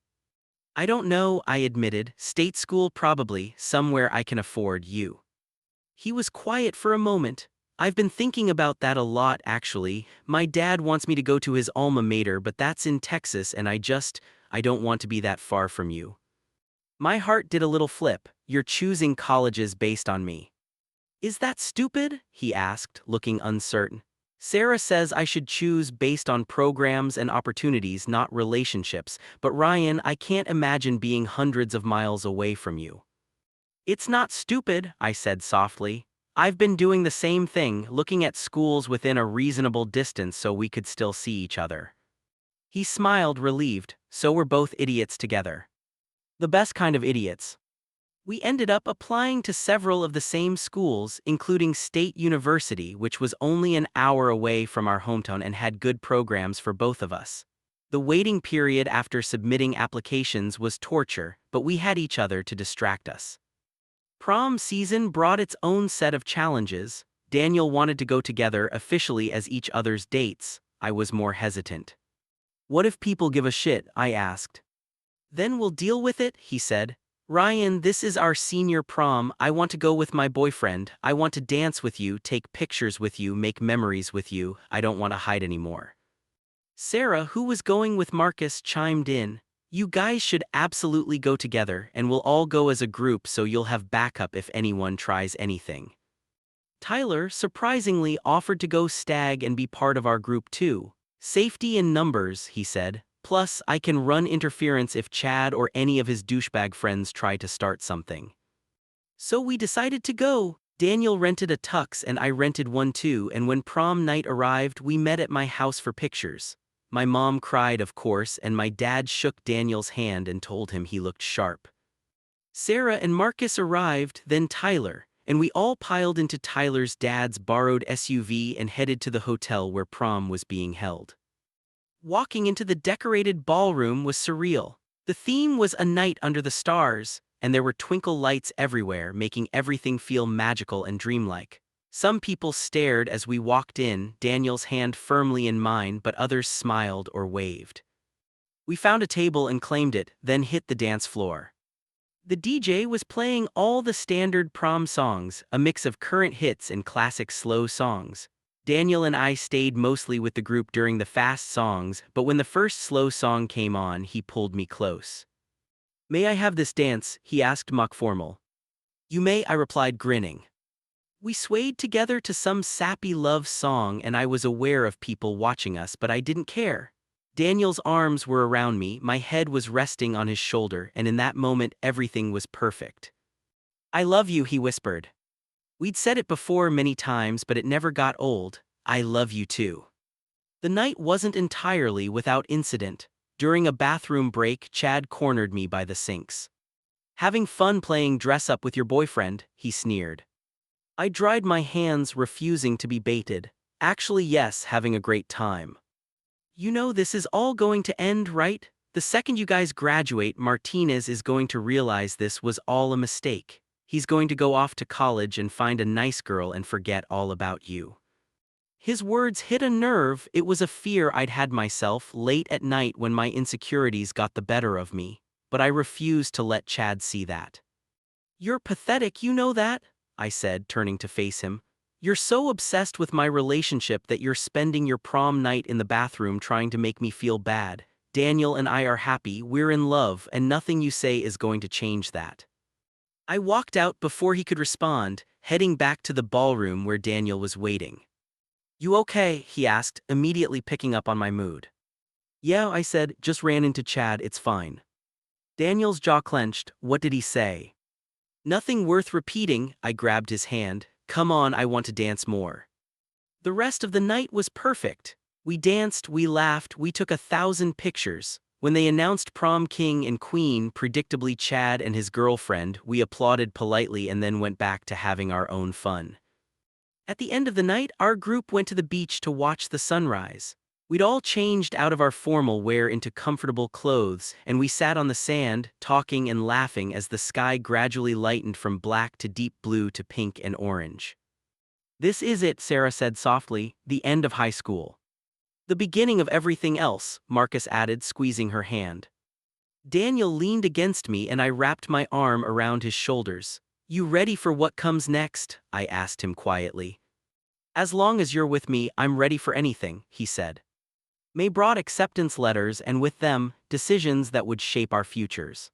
"I don't know," I admitted. "State school probably, somewhere I can afford you." He was quiet for a moment. "I've been thinking about that a lot actually. My dad wants me to go to his alma mater, but that's in Texas and I don't want to be that far from you." My heart did a little flip. "You're choosing colleges based on me." "Is that stupid?" he asked, looking uncertain. "Sarah says I should choose based on programs and opportunities, not relationships, but Ryan, I can't imagine being hundreds of miles away from you." "It's not stupid," I said softly. "I've been doing the same thing, looking at schools within a reasonable distance so we could still see each other." He smiled, relieved. "So we're both idiots together." The best kind of idiots. We ended up applying to several of the same schools, including State University, which was only an hour away from our hometown and had good programs for both of us. The waiting period after submitting applications was torture, but we had each other to distract us. Prom season brought its own set of challenges. Daniel wanted to go together officially as each other's dates. I was more hesitant. "What if people give a shit?" I asked. "Then we'll deal with it," he said. "Ryan, this is our senior prom. I want to go with my boyfriend. I want to dance with you, take pictures with you, make memories with you. I don't want to hide anymore." Sarah, who was going with Marcus, chimed in. "You guys should absolutely go together, and we'll all go as a group so you'll have backup if anyone tries anything." Tyler, surprisingly, offered to go stag and be part of our group too. "Safety in numbers," he said. "Plus, I can run interference if Chad or any of his douchebag friends try to start something." So we decided to go. Daniel rented a tux and I rented one too, and when prom night arrived, we met at my house for pictures. My mom cried, of course, and my dad shook Daniel's hand and told him he looked sharp. Sarah and Marcus arrived, then Tyler, and we all piled into Tyler's dad's borrowed SUV and headed to the hotel where prom was being held. Walking into the decorated ballroom was surreal. The theme was a night under the stars, and there were twinkle lights everywhere, making everything feel magical and dreamlike. Some people stared as we walked in, Daniel's hand firmly in mine, but others smiled or waved. We found a table and claimed it, then hit the dance floor. The DJ was playing all the standard prom songs, a mix of current hits and classic slow songs. Daniel and I stayed mostly with the group during the fast songs, but when the first slow song came on, he pulled me close. "May I have this dance?" he asked mock formal. "You may," I replied, grinning. We swayed together to some sappy love song and I was aware of people watching us, but I didn't care. Daniel's arms were around me, my head was resting on his shoulder, and in that moment everything was perfect. "I love you," he whispered. We'd said it before many times, but it never got old. "I love you too." The night wasn't entirely without incident. During a bathroom break, Chad cornered me by the sinks. "Having fun playing dress up with your boyfriend?" he sneered. I dried my hands, refusing to be baited. "Actually, yes, having a great time." "You know this is all going to end, right? The second you guys graduate, Martinez is going to realize this was all a mistake." He's going to go off to college and find a nice girl and forget all about you." His words hit a nerve. It was a fear I'd had myself late at night when my insecurities got the better of me, but I refused to let Chad see that. "You're pathetic, you know that?" I said, turning to face him. "You're so obsessed with my relationship that you're spending your prom night in the bathroom trying to make me feel bad. Daniel and I are happy, we're in love, and nothing you say is going to change that." I walked out before he could respond, heading back to the ballroom where Daniel was waiting. "You okay?" he asked, immediately picking up on my mood. "Yeah," I said, "just ran into Chad, it's fine." Daniel's jaw clenched. "What did he say?" "Nothing worth repeating." I grabbed his hand. "Come on, I want to dance more." The rest of the night was perfect. We danced, we laughed, we took 1,000 pictures. When they announced prom king and queen, predictably Chad and his girlfriend, we applauded politely and then went back to having our own fun. At the end of the night, our group went to the beach to watch the sunrise. We'd all changed out of our formal wear into comfortable clothes, and we sat on the sand, talking and laughing as the sky gradually lightened from black to deep blue to pink and orange. "This is it," Sarah said softly, "the end of high school." "The beginning of everything else," Marcus added, squeezing her hand. Daniel leaned against me and I wrapped my arm around his shoulders. "You ready for what comes next?" I asked him quietly. "As long as you're with me, I'm ready for anything," he said. May brought acceptance letters and with them, decisions that would shape our futures.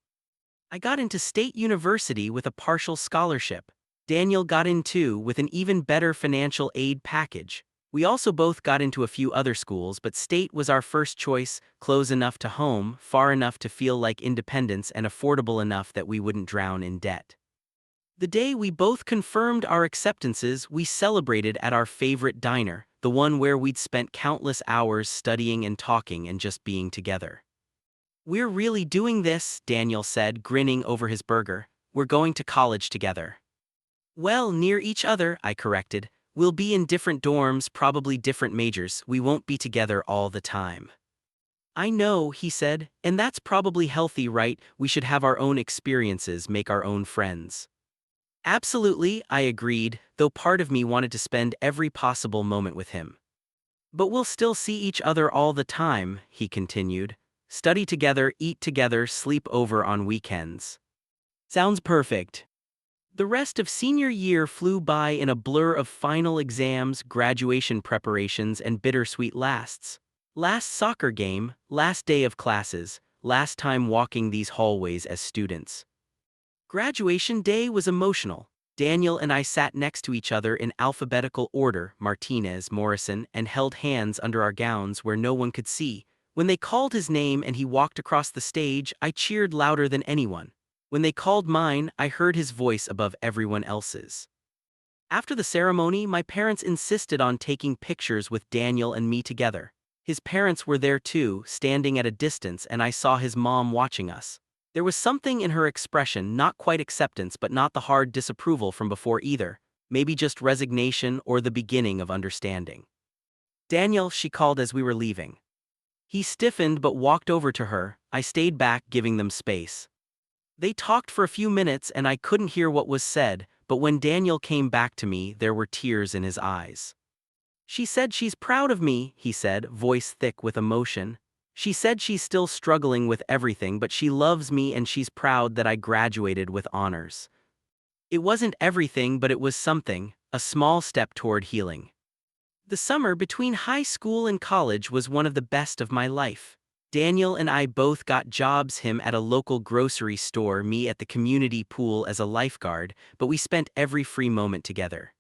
I got into State University with a partial scholarship. Daniel got in too, with an even better financial aid package. We also both got into a few other schools, but State was our first choice, close enough to home, far enough to feel like independence, and affordable enough that we wouldn't drown in debt. The day we both confirmed our acceptances, we celebrated at our favorite diner, the one where we'd spent countless hours studying and talking and just being together. "We're really doing this," Daniel said, grinning over his burger. "We're going to college together." "Well, near each other," I corrected. "We'll be in different dorms, probably different majors. We won't be together all the time." "I know," he said, "and that's probably healthy, right? We should have our own experiences, make our own friends." "Absolutely," I agreed, though part of me wanted to spend every possible moment with him. "But we'll still see each other all the time," he continued. "Study together, eat together, sleep over on weekends." "Sounds perfect." The rest of senior year flew by in a blur of final exams, graduation preparations, and bittersweet lasts. Last soccer game, last day of classes, last time walking these hallways as students. Graduation day was emotional. Daniel and I sat next to each other in alphabetical order, Martinez, Morrison, and held hands under our gowns where no one could see. When they called his name and he walked across the stage, I cheered louder than anyone. When they called mine, I heard his voice above everyone else's. After the ceremony, my parents insisted on taking pictures with Daniel and me together. His parents were there too, standing at a distance, and I saw his mom watching us. There was something in her expression, not quite acceptance but not the hard disapproval from before either, maybe just resignation or the beginning of understanding. "Daniel," she called as we were leaving. He stiffened but walked over to her. I stayed back, giving them space. They talked for a few minutes and I couldn't hear what was said, but when Daniel came back to me, there were tears in his eyes. "She said she's proud of me," he said, voice thick with emotion. "She said she's still struggling with everything, but she loves me and she's proud that I graduated with honors." It wasn't everything, but it was something, a small step toward healing. The summer between high school and college was one of the best of my life. Daniel and I both got jobs, him at a local grocery store, me at the community pool as a lifeguard, but we spent every free moment together.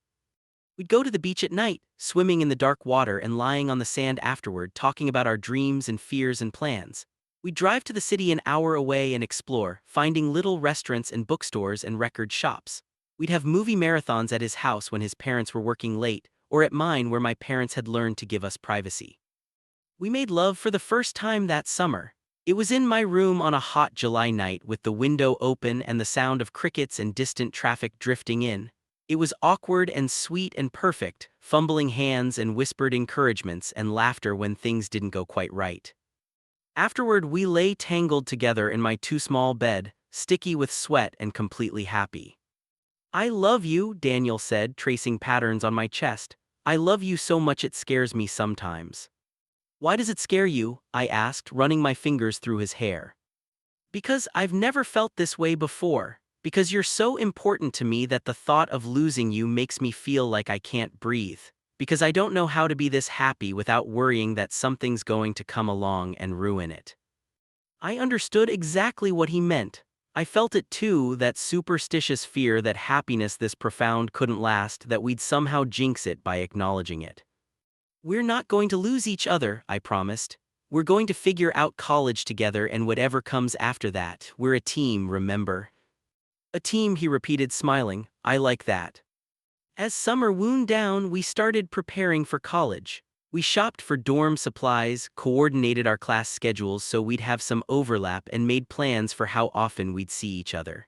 We'd go to the beach at night, swimming in the dark water and lying on the sand afterward, talking about our dreams and fears and plans. We'd drive to the city an hour away and explore, finding little restaurants and bookstores and record shops. We'd have movie marathons at his house when his parents were working late, or at mine where my parents had learned to give us privacy. We made love for the first time that summer. It was in my room on a hot July night with the window open and the sound of crickets and distant traffic drifting in. It was awkward and sweet and perfect, fumbling hands and whispered encouragements and laughter when things didn't go quite right. Afterward, we lay tangled together in my too small bed, sticky with sweat and completely happy. I love you, Daniel said, tracing patterns on my chest. I love you so much it scares me sometimes. Why does it scare you? I asked, running my fingers through his hair. Because I've never felt this way before. Because you're so important to me that the thought of losing you makes me feel like I can't breathe. Because I don't know how to be this happy without worrying that something's going to come along and ruin it. I understood exactly what he meant. I felt it too, that superstitious fear that happiness this profound couldn't last, that we'd somehow jinx it by acknowledging it. We're not going to lose each other, I promised. We're going to figure out college together, and whatever comes after that, we're a team, remember? A team, he repeated, smiling. I like that. As summer wound down, we started preparing for college. We shopped for dorm supplies, coordinated our class schedules so we'd have some overlap, and made plans for how often we'd see each other.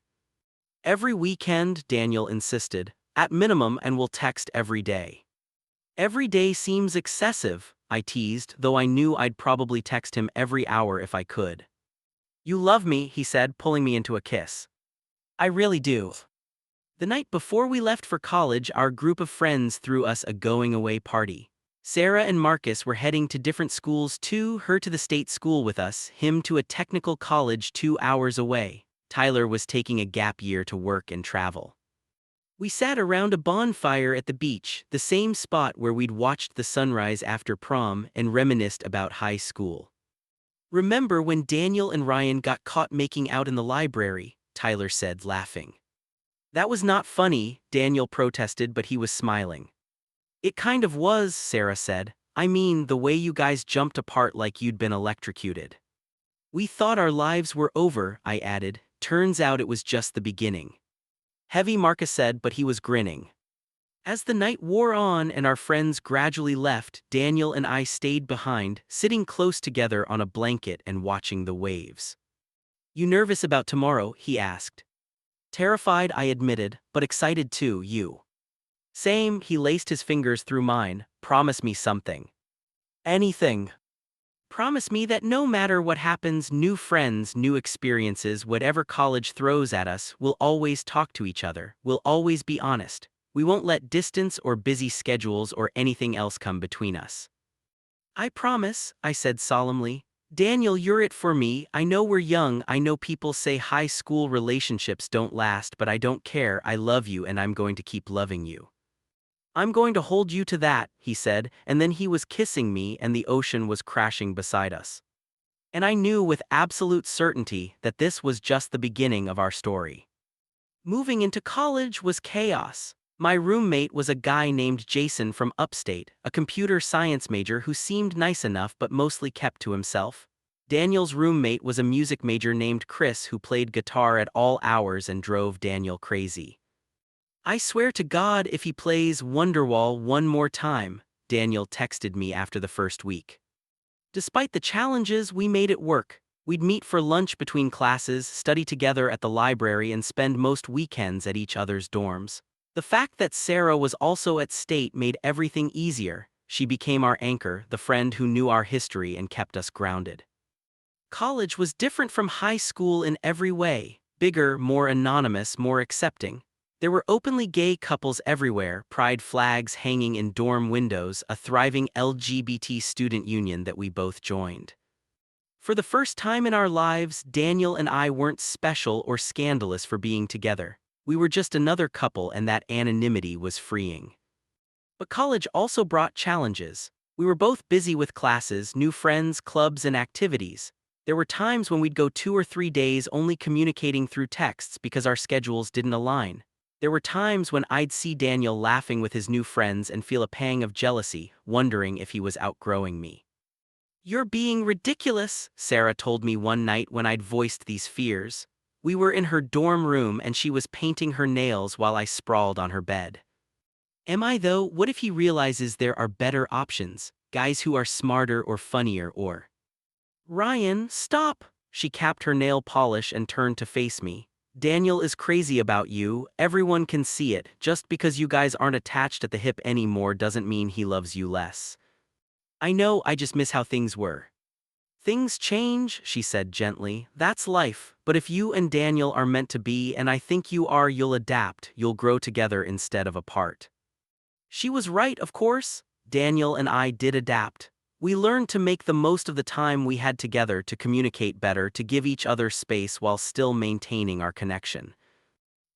Every weekend, Daniel insisted, at minimum, and we'll text every day. Every day seems excessive, I teased, though I knew I'd probably text him every hour if I could. You love me, he said, pulling me into a kiss. I really do. The night before we left for college, our group of friends threw us a going-away party. Sarah and Marcus were heading to different schools too, her to the state school with us, him to a technical college 2 hours away. Tyler was taking a gap year to work and travel. We sat around a bonfire at the beach, the same spot where we'd watched the sunrise after prom, and reminisced about high school. Remember when Daniel and Ryan got caught making out in the library? Tyler said, laughing. That was not funny, Daniel protested, but he was smiling. It kind of was, Sarah said. I mean, the way you guys jumped apart like you'd been electrocuted. We thought our lives were over, I added. Turns out it was just the beginning. Heavy, Marcus said, but he was grinning. As the night wore on and our friends gradually left, Daniel and I stayed behind, sitting close together on a blanket and watching the waves. You nervous about tomorrow? He asked. Terrified, I admitted, but excited too. You? Same, he laced his fingers through mine. Promise me something. Anything. Promise me that no matter what happens, new friends, new experiences, whatever college throws at us, we'll always talk to each other, we'll always be honest. We won't let distance or busy schedules or anything else come between us. I promise, I said solemnly. Daniel, you're it for me. I know we're young, I know people say high school relationships don't last, but I don't care. I love you and I'm going to keep loving you. I'm going to hold you to that, he said, and then he was kissing me and the ocean was crashing beside us. And I knew with absolute certainty that this was just the beginning of our story. Moving into college was chaos. My roommate was a guy named Jason from upstate, a computer science major who seemed nice enough but mostly kept to himself. Daniel's roommate was a music major named Chris who played guitar at all hours and drove Daniel crazy. I swear to God if he plays Wonderwall one more time, Daniel texted me after the first week. Despite the challenges, we made it work. We'd meet for lunch between classes, study together at the library, and spend most weekends at each other's dorms. The fact that Sarah was also at state made everything easier. She became our anchor, the friend who knew our history and kept us grounded. College was different from high school in every way. Bigger, more anonymous, more accepting. There were openly gay couples everywhere, pride flags hanging in dorm windows, a thriving LGBT student union that we both joined. For the first time in our lives, Daniel and I weren't special or scandalous for being together. We were just another couple, and that anonymity was freeing. But college also brought challenges. We were both busy with classes, new friends, clubs, and activities. There were times when we'd go 2 or 3 days only communicating through texts because our schedules didn't align. There were times when I'd see Daniel laughing with his new friends and feel a pang of jealousy, wondering if he was outgrowing me. You're being ridiculous, Sarah told me one night when I'd voiced these fears. We were in her dorm room and she was painting her nails while I sprawled on her bed. Am I though? What if he realizes there are better options, guys who are smarter or funnier or... Ryan, stop! She capped her nail polish and turned to face me. Daniel is crazy about you, everyone can see it. Just because you guys aren't attached at the hip anymore doesn't mean he loves you less. I know, I just miss how things were. Things change, she said gently. That's life. But if you and Daniel are meant to be, and I think you are, you'll adapt, you'll grow together instead of apart. She was right, of course. Daniel and I did adapt. We learned to make the most of the time we had together, to communicate better, to give each other space while still maintaining our connection.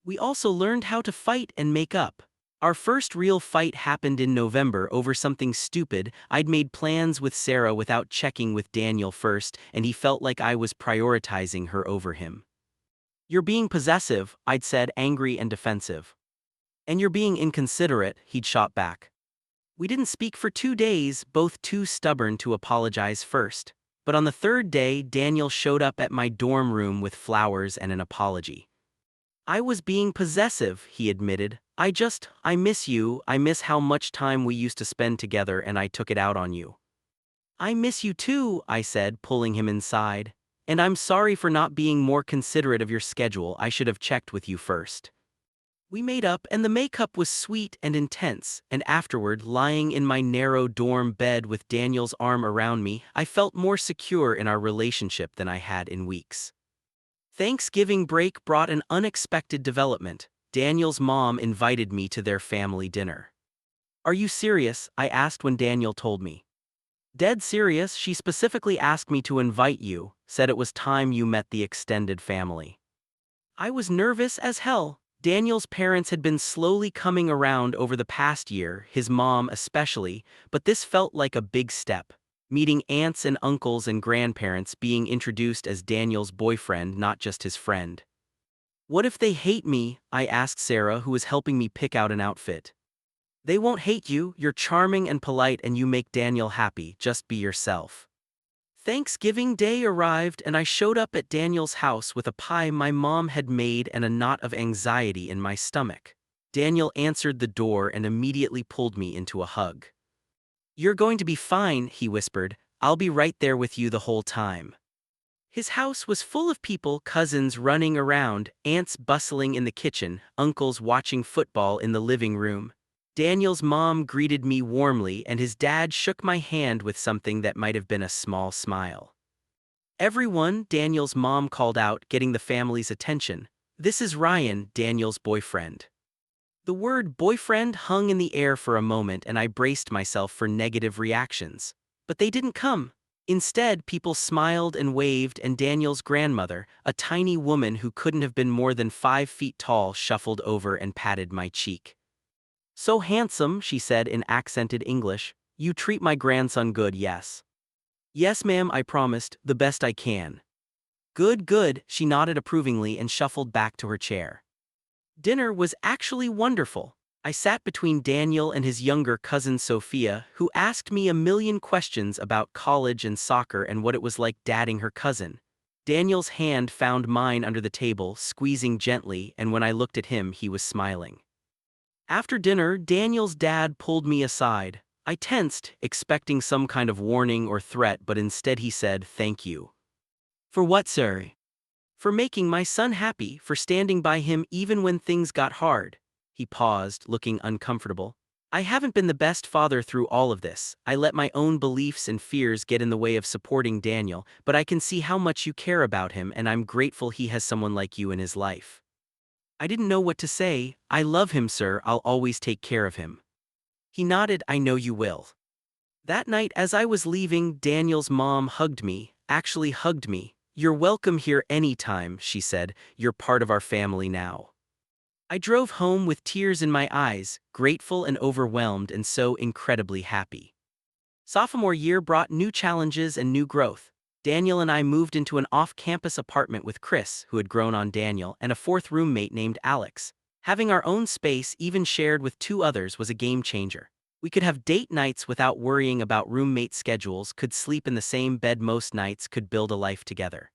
We also learned how to fight and make up. Our first real fight happened in November over something stupid. I'd made plans with Sarah without checking with Daniel first, and he felt like I was prioritizing her over him. "You're being possessive," I'd said, angry and defensive. "And you're being inconsiderate," he'd shot back. We didn't speak for 2 days, both too stubborn to apologize first. But on the third day, Daniel showed up at my dorm room with flowers and an apology. "I was being possessive," he admitted. I miss you, I miss how much time we used to spend together, and I took it out on you." "I miss you too," I said, pulling him inside. "And I'm sorry for not being more considerate of your schedule, I should have checked with you first." We made up, and the makeup was sweet and intense, and afterward, lying in my narrow dorm bed with Daniel's arm around me, I felt more secure in our relationship than I had in weeks. Thanksgiving break brought an unexpected development. Daniel's mom invited me to their family dinner. "Are you serious?" I asked when Daniel told me. "Dead serious. She specifically asked me to invite you, said it was time you met the extended family." I was nervous as hell. Daniel's parents had been slowly coming around over the past year, his mom especially, but this felt like a big step. Meeting aunts and uncles and grandparents, being introduced as Daniel's boyfriend, not just his friend. "What if they hate me?" I asked Sarah, who was helping me pick out an outfit. "They won't hate you, you're charming and polite and you make Daniel happy, just be yourself." Thanksgiving Day arrived and I showed up at Daniel's house with a pie my mom had made and a knot of anxiety in my stomach. Daniel answered the door and immediately pulled me into a hug. "You're going to be fine," he whispered. "I'll be right there with you the whole time." His house was full of people, cousins running around, aunts bustling in the kitchen, uncles watching football in the living room. Daniel's mom greeted me warmly and his dad shook my hand with something that might have been a small smile. "Everyone," Daniel's mom called out, getting the family's attention. "This is Ryan, Daniel's boyfriend." The word boyfriend hung in the air for a moment and I braced myself for negative reactions. But they didn't come. Instead, people smiled and waved, and Daniel's grandmother, a tiny woman who couldn't have been more than 5 feet tall, shuffled over and patted my cheek. "So handsome," she said in accented English. "You treat my grandson good, yes?" "Yes, ma'am," I promised, "the best I can." "Good, good," she nodded approvingly and shuffled back to her chair. Dinner was actually wonderful. I sat between Daniel and his younger cousin Sophia, who asked me a million questions about college and soccer and what it was like dating her cousin. Daniel's hand found mine under the table, squeezing gently, and when I looked at him, he was smiling. After dinner, Daniel's dad pulled me aside. I tensed, expecting some kind of warning or threat, but instead he said, "Thank you." "For what, sir?" "For making my son happy, for standing by him even when things got hard." He paused, looking uncomfortable. "I haven't been the best father through all of this. I let my own beliefs and fears get in the way of supporting Daniel, but I can see how much you care about him and I'm grateful he has someone like you in his life." I didn't know what to say. "I love him, sir. I'll always take care of him." He nodded. "I know you will." That night as I was leaving, Daniel's mom hugged me, actually hugged me. "You're welcome here anytime," she said. "You're part of our family now." I drove home with tears in my eyes, grateful and overwhelmed and so incredibly happy. Sophomore year brought new challenges and new growth. Daniel and I moved into an off-campus apartment with Chris, who had grown on Daniel, and a fourth roommate named Alex. Having our own space, even shared with 2 others, was a game changer. We could have date nights without worrying about roommate schedules, could sleep in the same bed most nights, could build a life together.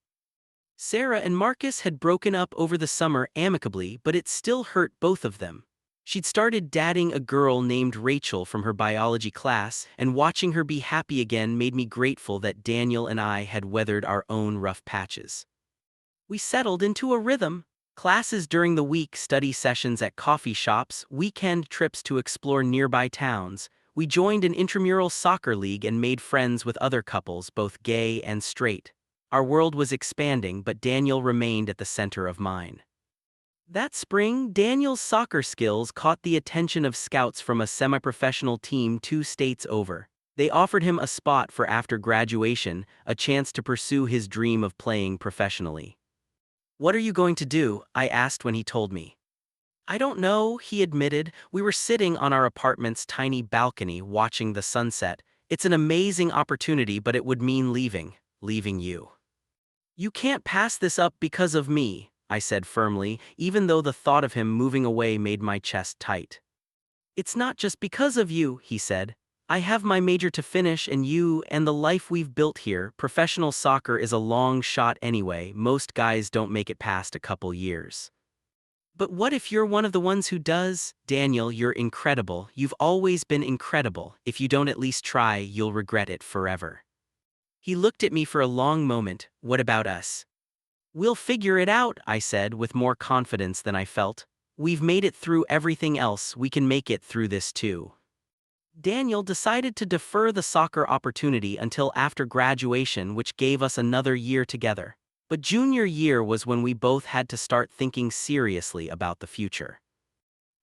Sarah and Marcus had broken up over the summer amicably, but it still hurt both of them. She'd started dating a girl named Rachel from her biology class, and watching her be happy again made me grateful that Daniel and I had weathered our own rough patches. We settled into a rhythm. Classes during the week, study sessions at coffee shops, weekend trips to explore nearby towns. We joined an intramural soccer league and made friends with other couples, both gay and straight. Our world was expanding, but Daniel remained at the center of mine. That spring, Daniel's soccer skills caught the attention of scouts from a semi-professional team 2 states over. They offered him a spot for after graduation, a chance to pursue his dream of playing professionally. "What are you going to do?" I asked when he told me. "I don't know," he admitted. "We were sitting on our apartment's tiny balcony watching the sunset. It's an amazing opportunity, but it would mean leaving you. You can't pass this up because of me," I said firmly, even though the thought of him moving away made my chest tight. "It's not just because of you," he said. "I have my major to finish, and you and the life we've built here. Professional soccer is a long shot anyway. Most guys don't make it past a couple years. But what if you're one of the ones who does? Daniel, you're incredible. You've always been incredible. If you don't at least try, you'll regret it forever." He looked at me for a long moment. "What about us?" "We'll figure it out," I said with more confidence than I felt. "We've made it through everything else. We can make it through this too." Daniel decided to defer the soccer opportunity until after graduation, which gave us another year together. But junior year was when we both had to start thinking seriously about the future.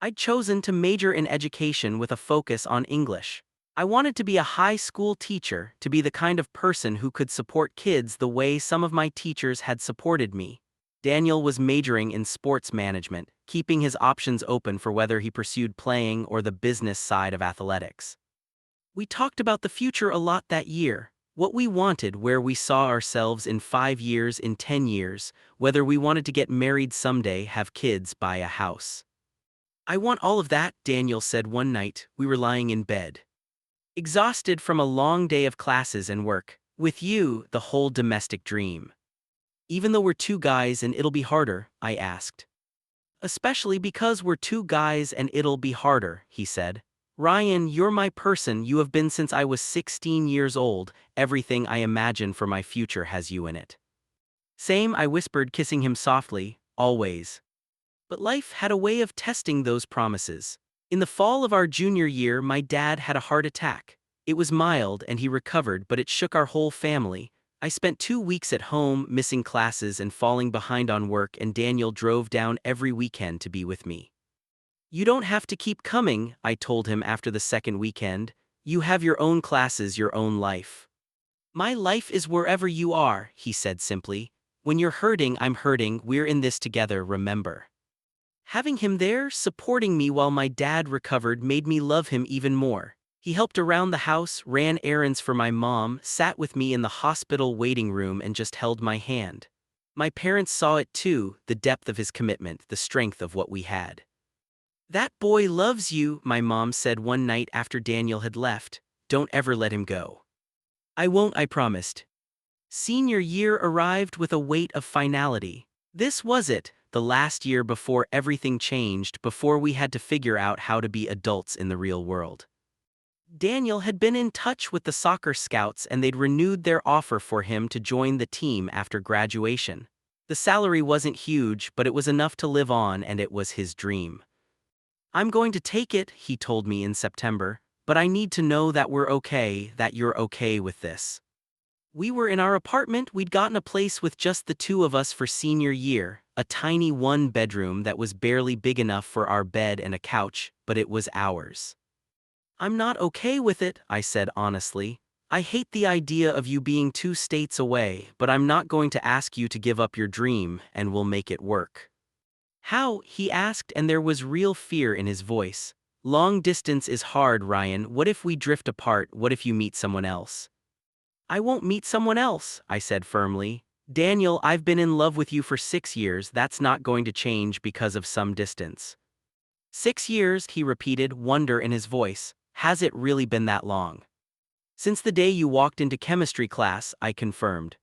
I'd chosen to major in education with a focus on English. I wanted to be a high school teacher, to be the kind of person who could support kids the way some of my teachers had supported me. Daniel was majoring in sports management, keeping his options open for whether he pursued playing or the business side of athletics. We talked about the future a lot that year, what we wanted, where we saw ourselves in 5 years, in 10 years, whether we wanted to get married someday, have kids, buy a house. "I want all of that," Daniel said one night. We were lying in bed, exhausted from a long day of classes and work. "With you, the whole domestic dream. Even though we're two guys and it'll be harder?" I asked. "Especially because we're two guys and it'll be harder," he said. "Ryan, you're my person. You have been since I was 16 years old. Everything I imagine for my future has you in it." "Same," I whispered, kissing him softly. "Always." But life had a way of testing those promises. In the fall of our junior year, my dad had a heart attack. It was mild and he recovered, but it shook our whole family. I spent 2 weeks at home, missing classes and falling behind on work, and Daniel drove down every weekend to be with me. "You don't have to keep coming," I told him after the second weekend. "You have your own classes, your own life." "My life is wherever you are," he said simply. "When you're hurting, I'm hurting. We're in this together, remember." Having him there, supporting me while my dad recovered, made me love him even more. He helped around the house, ran errands for my mom, sat with me in the hospital waiting room, and just held my hand. My parents saw it too, the depth of his commitment, the strength of what we had. "That boy loves you," my mom said one night after Daniel had left. "Don't ever let him go." "I won't," I promised. Senior year arrived with a weight of finality. This was it, the last year before everything changed, before we had to figure out how to be adults in the real world. Daniel had been in touch with the soccer scouts and they'd renewed their offer for him to join the team after graduation. The salary wasn't huge, but it was enough to live on, and it was his dream. "I'm going to take it," he told me in September, "but I need to know that we're okay, that you're okay with this." We were in our apartment. We'd gotten a place with just the two of us for senior year, a tiny one-bedroom that was barely big enough for our bed and a couch, but it was ours. "I'm not okay with it," I said honestly. "I hate the idea of you being 2 states away, but I'm not going to ask you to give up your dream, and we'll make it work." "How?" he asked, and there was real fear in his voice. "Long distance is hard, Ryan. What if we drift apart? What if you meet someone else?" "I won't meet someone else," I said firmly. "Daniel, I've been in love with you for 6 years. That's not going to change because of some distance." "6 years," he repeated, wonder in his voice. "Has it really been that long?" "Since the day you walked into chemistry class," I confirmed.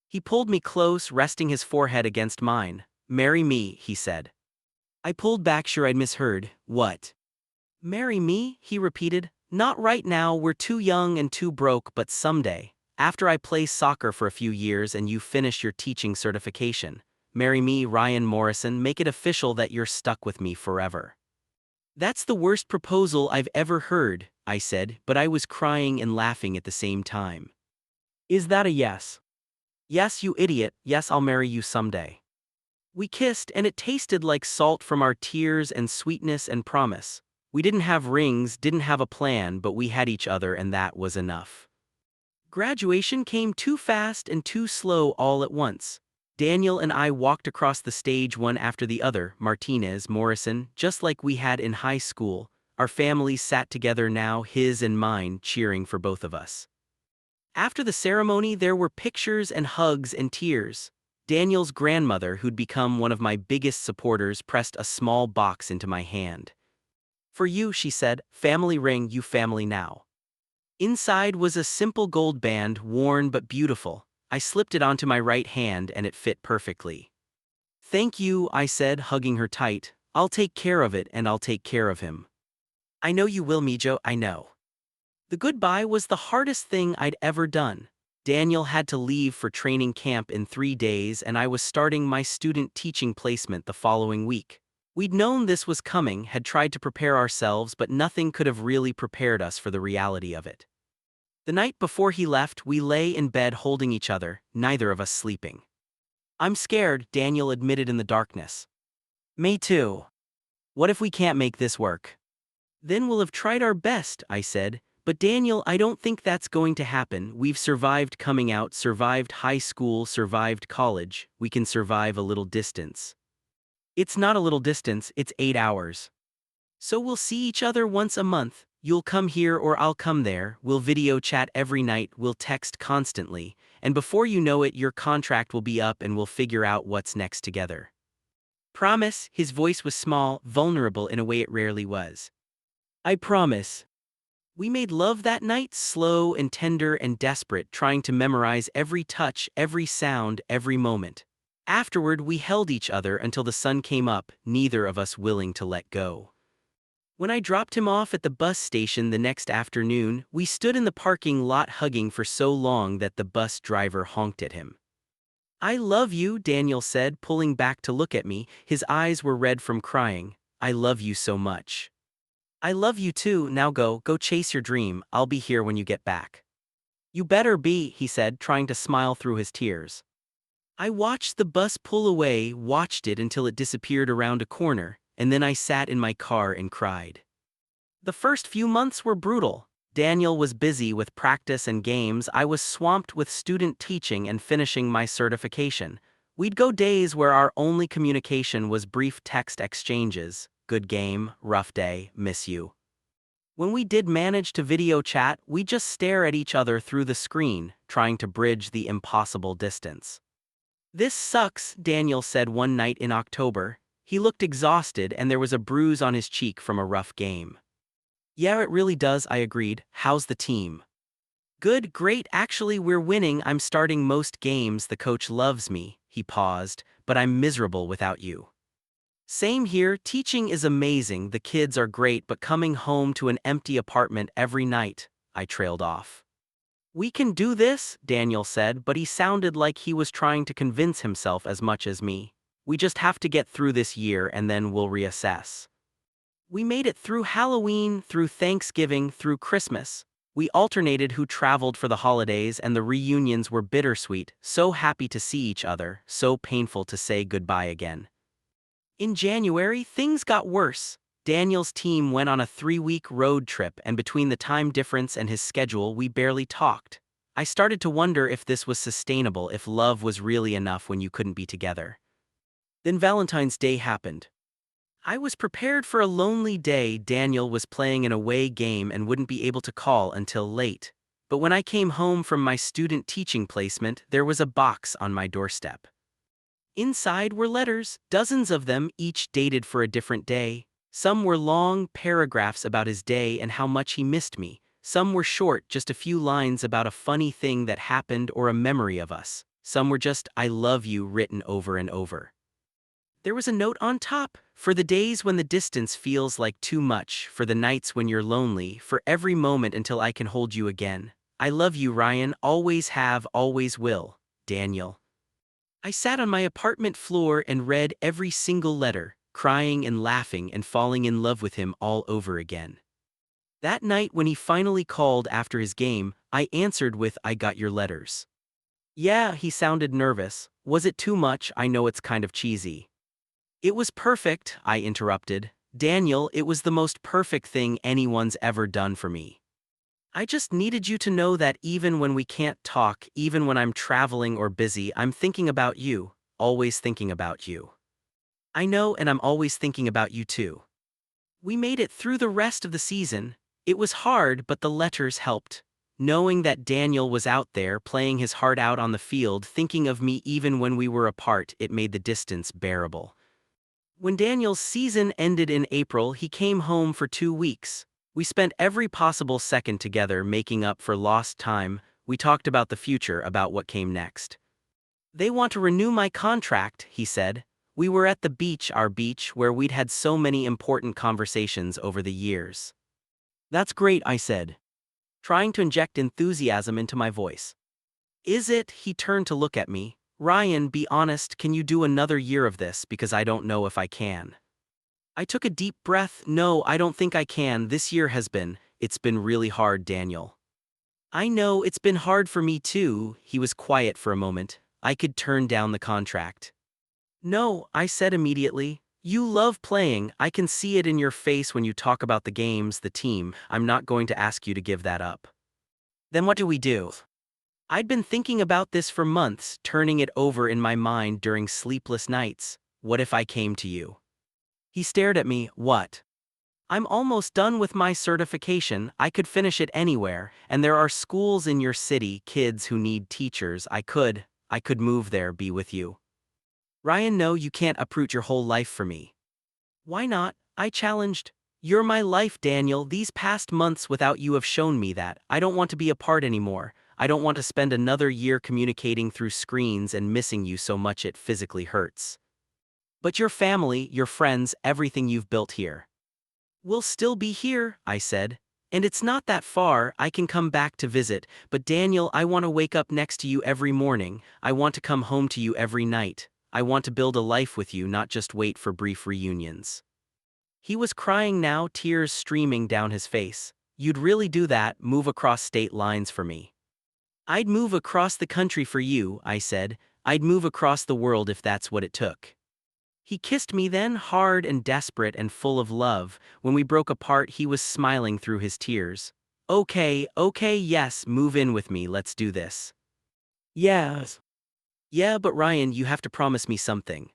He pulled me close, resting his forehead against mine. "Marry me," he said. I pulled back, sure I'd misheard. "What?" "Marry me," he repeated. "Not right now, we're too young and too broke, but someday, after I play soccer for a few years and you finish your teaching certification. Marry me, Ryan Morrison, make it official that you're stuck with me forever." "That's the worst proposal I've ever heard," I said, but I was crying and laughing at the same time. Is that a yes? Yes, you idiot, yes, I'll marry you someday. We kissed, and it tasted like salt from our tears and sweetness and promise. We didn't have rings, didn't have a plan, but we had each other, and that was enough. Graduation came too fast and too slow all at once. Daniel and I walked across the stage one after the other, Martinez, Morrison, just like we had in high school. Our families sat together now, his and mine, cheering for both of us. After the ceremony, there were pictures and hugs and tears. Daniel's grandmother, who'd become one of my biggest supporters, pressed a small box into my hand. For you, she said, family ring, you family now. Inside was a simple gold band, worn but beautiful. I slipped it onto my right hand and it fit perfectly. Thank you, I said, hugging her tight. I'll take care of it and I'll take care of him. I know you will, Mijo, I know. The goodbye was the hardest thing I'd ever done. Daniel had to leave for training camp in 3 days, and I was starting my student teaching placement the following week. We'd known this was coming, had tried to prepare ourselves, but nothing could have really prepared us for the reality of it. The night before he left, we lay in bed holding each other, neither of us sleeping. I'm scared, Daniel admitted in the darkness. Me too. What if we can't make this work? Then we'll have tried our best, I said. But Daniel, I don't think that's going to happen. We've survived coming out, survived high school, survived college. We can survive a little distance. It's not a little distance, it's 8 hours. So we'll see each other once a month. You'll come here or I'll come there. We'll video chat every night, we'll text constantly. And before you know it, your contract will be up and we'll figure out what's next together. Promise? His voice was small, vulnerable in a way it rarely was. I promise. We made love that night, slow and tender and desperate, trying to memorize every touch, every sound, every moment. Afterward, we held each other until the sun came up, neither of us willing to let go. When I dropped him off at the bus station the next afternoon, we stood in the parking lot hugging for so long that the bus driver honked at him. I love you, Daniel said, pulling back to look at me. His eyes were red from crying. I love you so much. I love you too, now go chase your dream, I'll be here when you get back. You better be, he said, trying to smile through his tears. I watched the bus pull away, watched it until it disappeared around a corner, and then I sat in my car and cried. The first few months were brutal. Daniel was busy with practice and games, I was swamped with student teaching and finishing my certification. We'd go days where our only communication was brief text exchanges. Good game, rough day, miss you. When we did manage to video chat, we just stare at each other through the screen, trying to bridge the impossible distance. This sucks, Daniel said one night in October. He looked exhausted and there was a bruise on his cheek from a rough game. Yeah, it really does, I agreed. How's the team? Good, great, actually we're winning. I'm starting most games, the coach loves me. He paused, but I'm miserable without you. Same here, teaching is amazing, the kids are great, but coming home to an empty apartment every night, I trailed off. We can do this, Daniel said, but he sounded like he was trying to convince himself as much as me. We just have to get through this year and then we'll reassess. We made it through Halloween, through Thanksgiving, through Christmas. We alternated who traveled for the holidays and the reunions were bittersweet, so happy to see each other, so painful to say goodbye again. In January, things got worse. Daniel's team went on a 3-week road trip, and between the time difference and his schedule, we barely talked. I started to wonder if this was sustainable, if love was really enough when you couldn't be together. Then Valentine's Day happened. I was prepared for a lonely day. Daniel was playing an away game and wouldn't be able to call until late. But when I came home from my student teaching placement, there was a box on my doorstep. Inside were letters, dozens of them, each dated for a different day. Some were long paragraphs about his day and how much he missed me. Some were short, just a few lines about a funny thing that happened or a memory of us. Some were just, I love you, written over and over. There was a note on top, for the days when the distance feels like too much, for the nights when you're lonely, for every moment until I can hold you again. I love you, Ryan, always have, always will. Daniel. I sat on my apartment floor and read every single letter, crying and laughing and falling in love with him all over again. That night when he finally called after his game, I answered with, "I got your letters." "Yeah," he sounded nervous. "Was it too much? I know it's kind of cheesy." "It was perfect," I interrupted. "Daniel, it was the most perfect thing anyone's ever done for me. I just needed you to know that even when we can't talk, even when I'm traveling or busy, I'm thinking about you, always thinking about you." "I know, and I'm always thinking about you too." We made it through the rest of the season. It was hard, but the letters helped. Knowing that Daniel was out there playing his heart out on the field, thinking of me even when we were apart, it made the distance bearable. When Daniel's season ended in April, he came home for 2 weeks. We spent every possible second together making up for lost time. We talked about the future, about what came next. "They want to renew my contract," he said. We were at the beach, our beach, where we'd had so many important conversations over the years. "That's great," I said, trying to inject enthusiasm into my voice. "Is it?" He turned to look at me. "Ryan, be honest, can you do another year of this, because I don't know if I can." I took a deep breath. "No, I don't think I can. This year it's been really hard, Daniel." "I know, it's been hard for me too." He was quiet for a moment. I could turn down the contract. "No," I said immediately. "You love playing. I can see it in your face when you talk about the games, the team. I'm not going to ask you to give that up." "Then what do we do?" I'd been thinking about this for months, turning it over in my mind during sleepless nights. "What if I came to you?" He stared at me. "What?" "I'm almost done with my certification. I could finish it anywhere, and there are schools in your city, kids who need teachers. I could move there, be with you." "Ryan, no, you can't uproot your whole life for me." "Why not?" I challenged. "You're my life, Daniel. These past months without you have shown me that. I don't want to be apart anymore. I don't want to spend another year communicating through screens and missing you so much it physically hurts." "But your family, your friends, everything you've built here will still be here," I said. "And it's not that far. I can come back to visit. But Daniel, I want to wake up next to you every morning. I want to come home to you every night. I want to build a life with you, not just wait for brief reunions." He was crying now, tears streaming down his face. "You'd really do that, move across state lines for me?" "I'd move across the country for you," I said. "I'd move across the world if that's what it took." He kissed me then, hard and desperate and full of love. When we broke apart, he was smiling through his tears. "Okay, okay, yes, move in with me, let's do this." "Yes." "Yeah, but Ryan, you have to promise me something."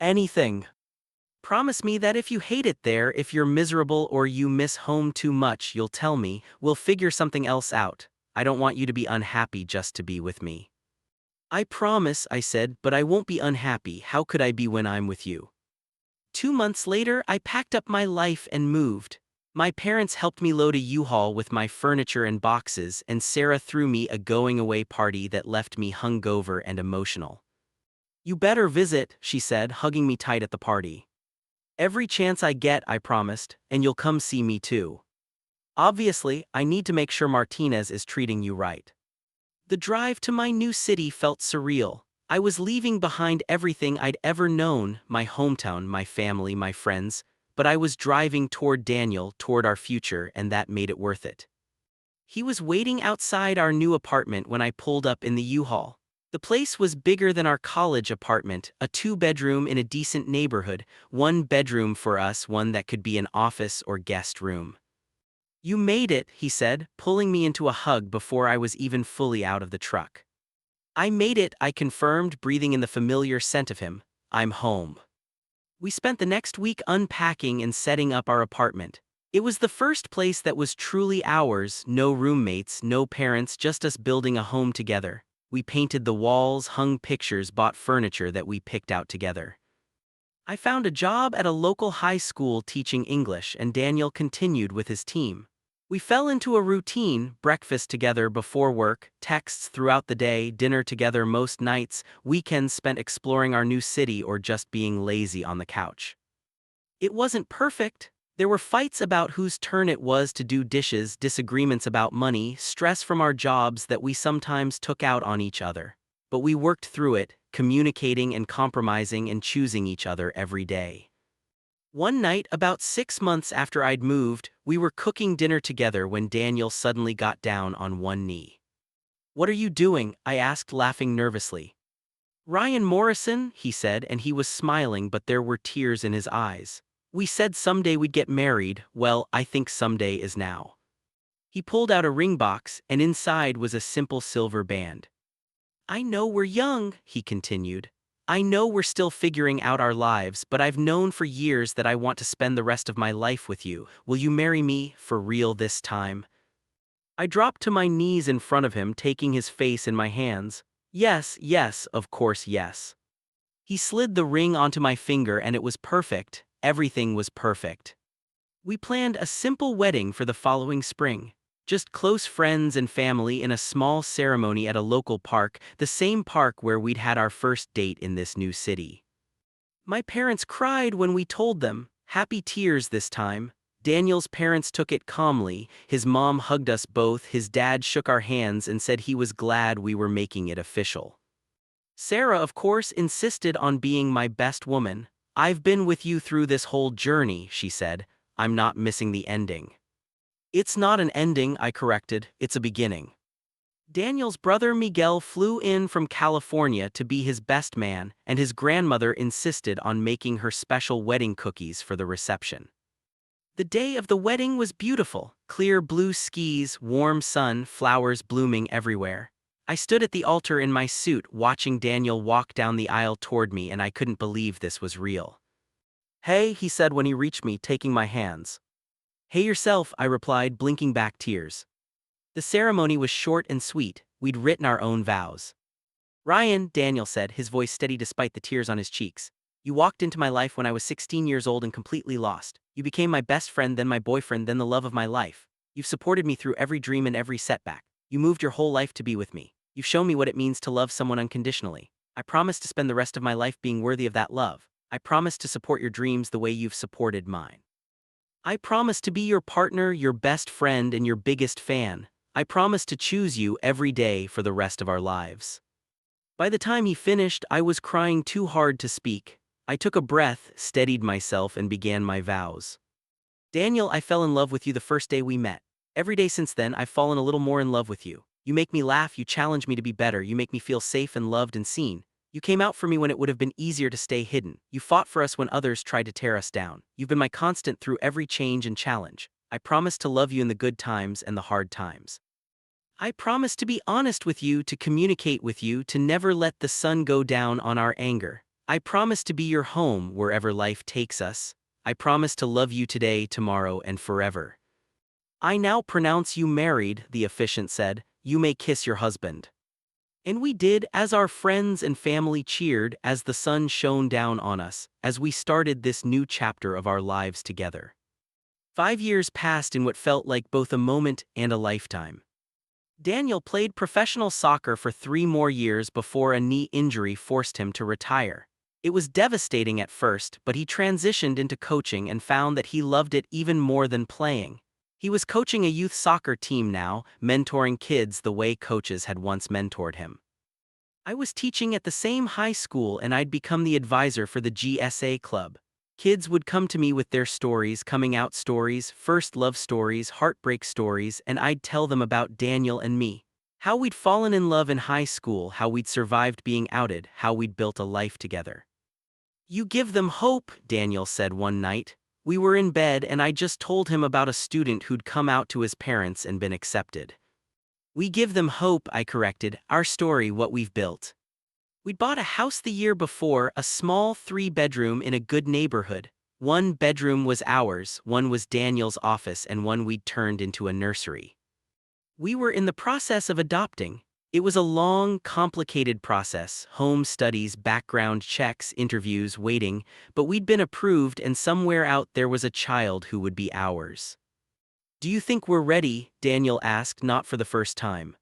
"Anything." "Promise me that if you hate it there, if you're miserable or you miss home too much, you'll tell me. We'll figure something else out. I don't want you to be unhappy just to be with me." "I promise," I said, "but I won't be unhappy. How could I be when I'm with you?" 2 months later, I packed up my life and moved. My parents helped me load a U-Haul with my furniture and boxes, and Sarah threw me a going-away party that left me hungover and emotional. "You better visit," she said, hugging me tight at the party. "Every chance I get," I promised, "and you'll come see me too. Obviously, I need to make sure Martinez is treating you right." The drive to my new city felt surreal. I was leaving behind everything I'd ever known, my hometown, my family, my friends, but I was driving toward Daniel, toward our future, and that made it worth it. He was waiting outside our new apartment when I pulled up in the U-Haul. The place was bigger than our college apartment, a 2-bedroom in a decent neighborhood, 1 bedroom for us, one that could be an office or guest room. "You made it," he said, pulling me into a hug before I was even fully out of the truck. "I made it," I confirmed, breathing in the familiar scent of him. "I'm home." We spent the next week unpacking and setting up our apartment. It was the first place that was truly ours, no roommates, no parents, just us building a home together. We painted the walls, hung pictures, bought furniture that we picked out together. I found a job at a local high school teaching English, and Daniel continued with his team. We fell into a routine: breakfast together before work, texts throughout the day, dinner together most nights, weekends spent exploring our new city or just being lazy on the couch. It wasn't perfect. There were fights about whose turn it was to do dishes, disagreements about money, stress from our jobs that we sometimes took out on each other. But we worked through it, communicating and compromising and choosing each other every day. One night, about 6 months after I'd moved, we were cooking dinner together when Daniel suddenly got down on one knee. "What are you doing?" I asked, laughing nervously. "Ryan Morrison," he said, and he was smiling, but there were tears in his eyes. "We said someday we'd get married. Well, I think someday is now." He pulled out a ring box, and inside was a simple silver band. "I know we're young," he continued. "I know we're still figuring out our lives, but I've known for years that I want to spend the rest of my life with you. Will you marry me, for real this time?" I dropped to my knees in front of him, taking his face in my hands. "Yes, yes, of course, yes." He slid the ring onto my finger and it was perfect. Everything was perfect. We planned a simple wedding for the following spring. Just close friends and family in a small ceremony at a local park, the same park where we'd had our first date in this new city. My parents cried when we told them, happy tears this time. Daniel's parents took it calmly. His mom hugged us both, his dad shook our hands and said he was glad we were making it official. Sarah, of course, insisted on being my best woman. "I've been with you through this whole journey," she said. "I'm not missing the ending." "It's not an ending," I corrected. "It's a beginning." Daniel's brother Miguel flew in from California to be his best man, and his grandmother insisted on making her special wedding cookies for the reception. The day of the wedding was beautiful. Clear blue skies, warm sun, flowers blooming everywhere. I stood at the altar in my suit, watching Daniel walk down the aisle toward me, and I couldn't believe this was real. "Hey," he said when he reached me, taking my hands. "Hey yourself," I replied, blinking back tears. The ceremony was short and sweet. We'd written our own vows. "Ryan," Daniel said, his voice steady despite the tears on his cheeks, "you walked into my life when I was 16 years old and completely lost. You became my best friend, then my boyfriend, then the love of my life. You've supported me through every dream and every setback. You moved your whole life to be with me. You've shown me what it means to love someone unconditionally. I promise to spend the rest of my life being worthy of that love. I promise to support your dreams the way you've supported mine. I promise to be your partner, your best friend, and your biggest fan. I promise to choose you every day for the rest of our lives." By the time he finished, I was crying too hard to speak. I took a breath, steadied myself, and began my vows. "Daniel, I fell in love with you the first day we met. Every day since then, I've fallen a little more in love with you. You make me laugh, you challenge me to be better, you make me feel safe and loved and seen. You came out for me when it would have been easier to stay hidden. You fought for us when others tried to tear us down. You've been my constant through every change and challenge. I promise to love you in the good times and the hard times. I promise to be honest with you, to communicate with you, to never let the sun go down on our anger. I promise to be your home wherever life takes us. I promise to love you today, tomorrow, and forever. I now pronounce you married," the officiant said. "You may kiss your husband." And we did, as our friends and family cheered, as the sun shone down on us, as we started this new chapter of our lives together. 5 years passed in what felt like both a moment and a lifetime. Daniel played professional soccer for 3 more years before a knee injury forced him to retire. It was devastating at first, but he transitioned into coaching and found that he loved it even more than playing. He was coaching a youth soccer team now, mentoring kids the way coaches had once mentored him. I was teaching at the same high school and I'd become the advisor for the GSA club. Kids would come to me with their stories, coming out stories, first love stories, heartbreak stories, and I'd tell them about Daniel and me. How we'd fallen in love in high school, how we'd survived being outed, how we'd built a life together. "You give them hope," Daniel said one night. We were in bed and I just told him about a student who'd come out to his parents and been accepted. "We give them hope," I corrected, "our story, what we've built. We'd bought a house the year before, a small 3-bedroom in a good neighborhood. One bedroom was ours, one was Daniel's office, and one we'd turned into a nursery. We were in the process of adopting. It was a long, complicated process: home studies, background checks, interviews, waiting, but we'd been approved, and somewhere out there was a child who would be ours." "Do you think we're ready?" Daniel asked, not for the first time.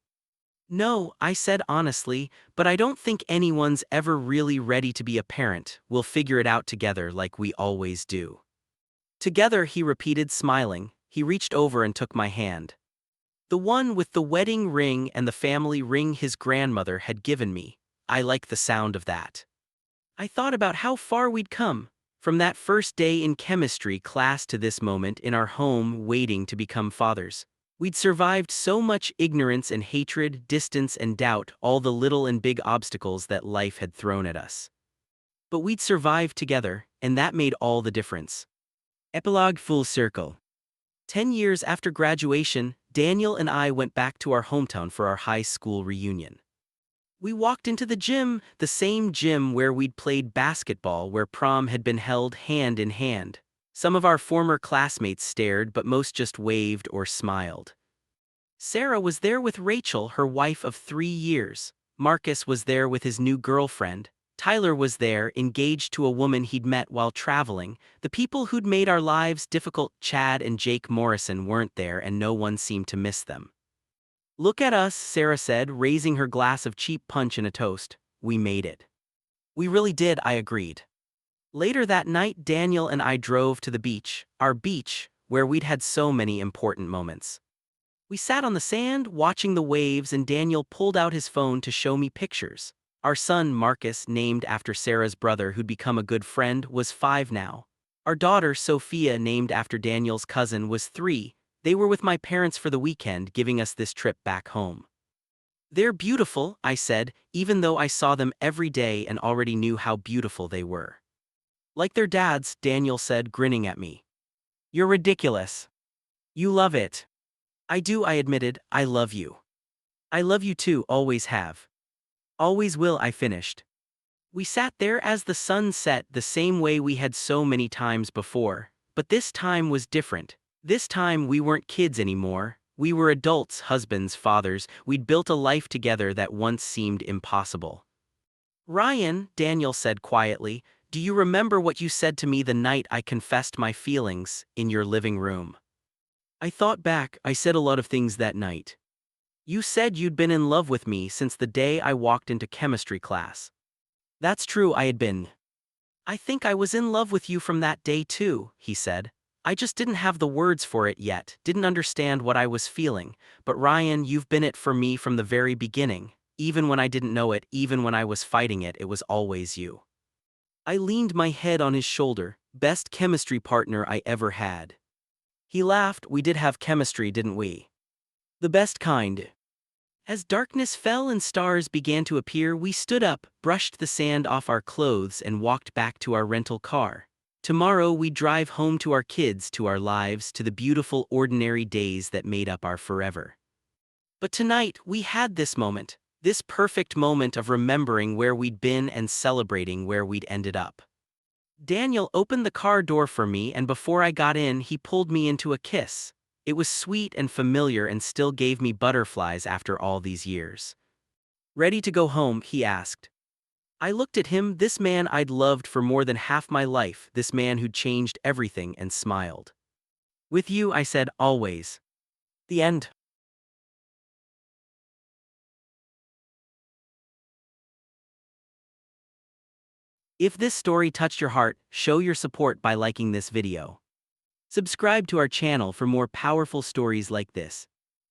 "No," I said honestly, "but I don't think anyone's ever really ready to be a parent. We'll figure it out together like we always do." "Together," he repeated, smiling. He reached over and took my hand. The one with the wedding ring and the family ring his grandmother had given me. I like the sound of that. I thought about how far we'd come. From that first day in chemistry class to this moment in our home waiting to become fathers, we'd survived so much ignorance and hatred, distance and doubt, all the little and big obstacles that life had thrown at us. But we'd survived together, and that made all the difference. Epilogue full circle. 10 years after graduation, Daniel and I went back to our hometown for our high school reunion. We walked into the gym, the same gym where we'd played basketball, where prom had been held hand in hand. Some of our former classmates stared, but most just waved or smiled. Sarah was there with Rachel, her wife of 3 years. Marcus was there with his new girlfriend. Tyler was there, engaged to a woman he'd met while traveling. The people who'd made our lives difficult, Chad and Jake Morrison, weren't there, and no one seemed to miss them. "Look at us," Sarah said, raising her glass of cheap punch and a toast. "We made it." "We really did," I agreed. Later that night, Daniel and I drove to the beach, our beach, where we'd had so many important moments. We sat on the sand, watching the waves, and Daniel pulled out his phone to show me pictures. Our son, Marcus, named after Sarah's brother who'd become a good friend, was 5 now. Our daughter, Sophia, named after Daniel's cousin, was 3. They were with my parents for the weekend, giving us this trip back home. "They're beautiful," I said, even though I saw them every day and already knew how beautiful they were. "Like their dads," Daniel said, grinning at me. "You're ridiculous. You love it." "I do," I admitted. "I love you." "I love you too, always have. Always will," I finished. We sat there as the sun set, the same way we had so many times before, but this time was different. This time we weren't kids anymore. We were adults, husbands, fathers. We'd built a life together that once seemed impossible. "Ryan," Daniel said quietly, "do you remember what you said to me the night I confessed my feelings in your living room?" I thought back. I said a lot of things that night. "You said you'd been in love with me since the day I walked into chemistry class." "That's true, I had been. I think I was in love with you from that day too," he said. "I just didn't have the words for it yet, didn't understand what I was feeling. But Ryan, you've been it for me from the very beginning. Even when I didn't know it, even when I was fighting it, it was always you." I leaned my head on his shoulder. "Best chemistry partner I ever had." He laughed. "We did have chemistry, didn't we? The best kind." As darkness fell and stars began to appear, we stood up, brushed the sand off our clothes, and walked back to our rental car. Tomorrow we'd drive home to our kids, to our lives, to the beautiful ordinary days that made up our forever. But tonight we had this moment, this perfect moment of remembering where we'd been and celebrating where we'd ended up. Daniel opened the car door for me, and before I got in, he pulled me into a kiss. It was sweet and familiar and still gave me butterflies after all these years. "Ready to go home?" he asked. I looked at him, this man I'd loved for more than half my life, this man who'd changed everything, and smiled. "With you," I said, "always." The end. If this story touched your heart, show your support by liking this video. Subscribe to our channel for more powerful stories like this.